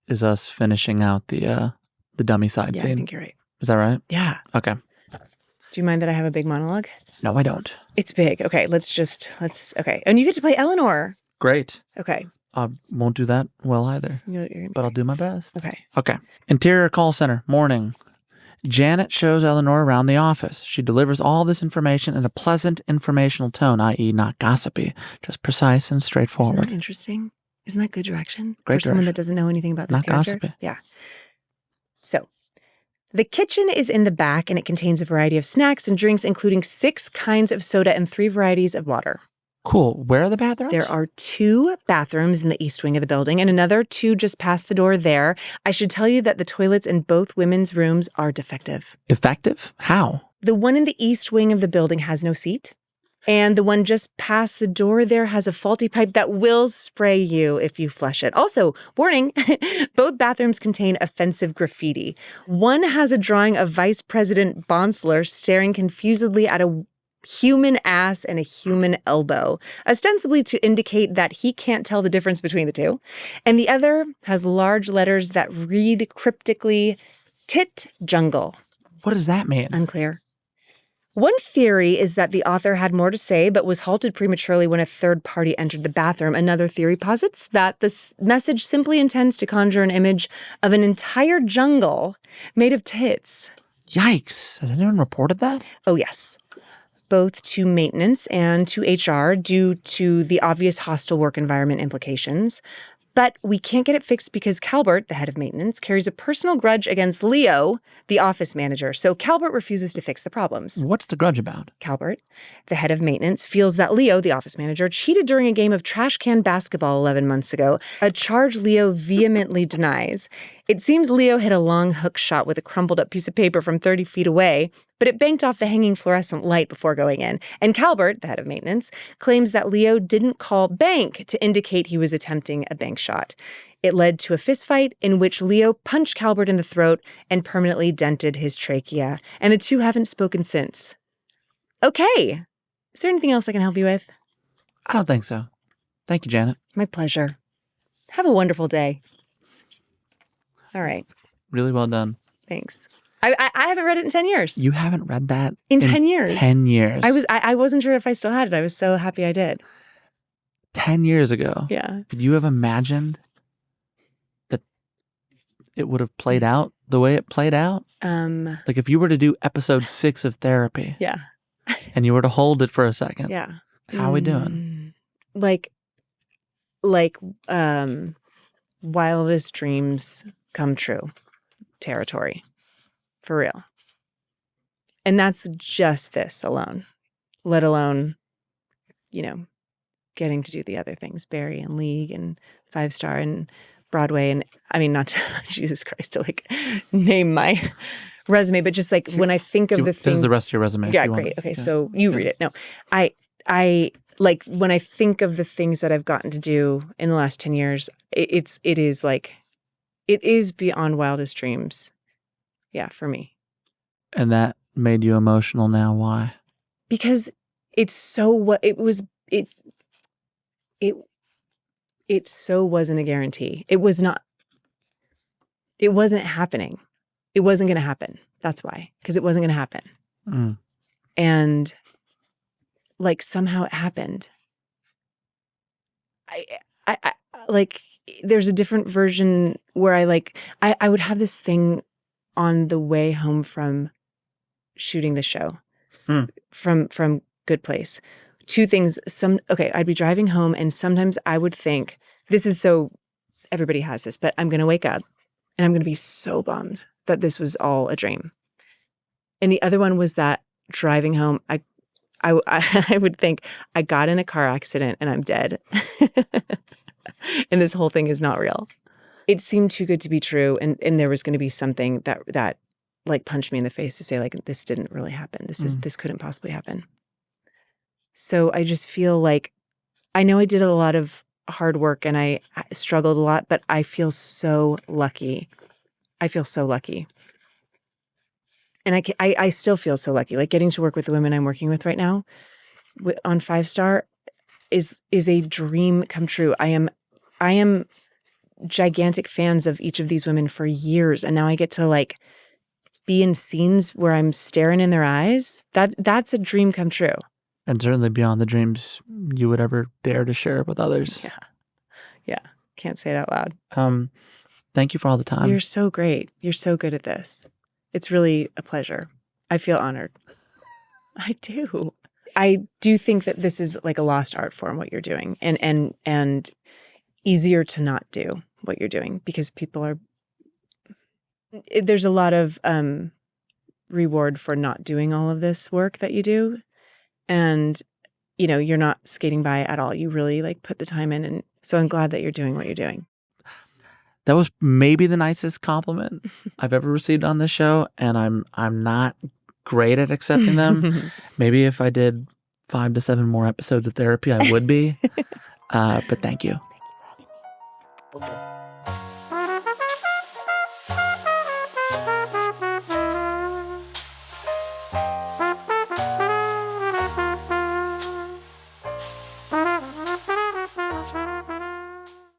is us finishing out the dummy side scene. I think you're right. Is that right? Yeah. Okay. Do you mind that I have a big monologue? No, I don't. It's big. Okay, let's okay. And you get to play Eleanor. Great. Okay. I won't do that well either, but I'll do my best. Okay. Okay. Interior call center, morning. Janet shows Eleanor around the office. She delivers all this information in a pleasant, informational tone, i.e. not gossipy, just precise and straightforward. Isn't that interesting? Isn't that good direction? Great for someone that doesn't know anything about this not character? Gossipy. Yeah. So, the kitchen is in the back, and it contains a variety of snacks and drinks, including 6 kinds of soda and 3 varieties of water. Cool. Where are the bathrooms? There are 2 bathrooms in the east wing of the building and another 2 just past the door there. I should tell you that the toilets in both women's rooms are defective. Defective? How? The one in the east wing of the building has no seat. And the one just past the door there has a faulty pipe that will spray you if you flush it. Also, warning, both bathrooms contain offensive graffiti. One has a drawing of Vice President Bonsler staring confusedly at a human ass and a human elbow, ostensibly to indicate that he can't tell the difference between the two. And the other has large letters that read cryptically, Tit Jungle. What does that mean? Unclear. One theory is that the author had more to say, but was halted prematurely when a third party entered the bathroom. Another theory posits that this message simply intends to conjure an image of an entire jungle made of tits. Yikes. Has anyone reported that? Oh, yes. Both to maintenance and to HR due to the obvious hostile work environment implications. But we can't get it fixed because Calbert, the head of maintenance, carries a personal grudge against Leo, the office manager. So Calbert refuses to fix the problems. What's the grudge about? Calbert, the head of maintenance, feels that Leo, the office manager, cheated during a game of trash can basketball 11 months ago, a charge Leo vehemently denies. It seems Leo hit a long hook shot with a crumpled up piece of paper from 30 feet away, but it banked off the hanging fluorescent light before going in. And Calbert, the head of maintenance, claims that Leo didn't call bank to indicate he was attempting a bank shot. It led to a fistfight in which Leo punched Calbert in the throat and permanently dented his trachea. And the two haven't spoken since. Okay. Is there anything else I can help you with? I don't think so. Thank you, Janet. My pleasure. Have a wonderful day. All right. Really well done. Thanks. I haven't read it in 10 years. You haven't read that in 10 years. 10 years. I wasn't sure if I still had it. I was so happy I did. 10 years ago. Yeah. Could you have imagined that it would have played out the way it played out? Like if you were to do episode 6 of therapy. Yeah. And you were to hold it for a second. Yeah. How are we doing? Like wildest dreams come true territory. For real. And that's just this alone, let alone, getting to do the other things, Barry and League and 5-Star and Broadway. And I mean, not to, Jesus Christ, to name my resume, but just when I think of the things. This is the rest of your resume. Yeah, great. Okay, yeah. So you read it. No, I when I think of the things that I've gotten to do in the last 10 years, it is beyond wildest dreams. Yeah, for me. And that made you emotional now. Why? Because it's so what it was. It so wasn't a guarantee. It was not. It wasn't happening. It wasn't going to happen. That's why. Because it wasn't going to happen. Mm. And somehow it happened. I there's a different version where I would have this thing on the way home from shooting the show from Good Place. Two things. I'd be driving home and sometimes I would think, this is so, everybody has this, but I'm going to wake up and I'm going to be so bummed that this was all a dream. And the other one was that driving home, I would think I got in a car accident and I'm dead. And this whole thing is not real. It seemed too good to be true. And there was going to be something that punched me in the face to say this didn't really happen. This couldn't possibly happen. So I just feel I know I did a lot of hard work and I struggled a lot, but I feel so lucky. I feel so lucky. And I still feel so lucky. Getting to work with the women I'm working with right now on 5-Star is a dream come true. I am gigantic fans of each of these women for years. And now I get to be in scenes where I'm staring in their eyes. That's a dream come true. And certainly beyond the dreams you would ever dare to share with others. Yeah. Can't say it out loud. Thank you for all the time. You're so great. You're so good at this. It's really a pleasure. I feel honored. I do. I do think that this is a lost art form, what you're doing, and easier to not do what you're doing because there's a lot of reward for not doing all of this work that you do. And, you're not skating by at all. You really put the time in. And so I'm glad that you're doing what you're doing. That was maybe the nicest compliment I've ever received on this show. And I'm not great at accepting them. Maybe if I did 5 to 7 more episodes of therapy, I would be. But thank you. Thank you for having me.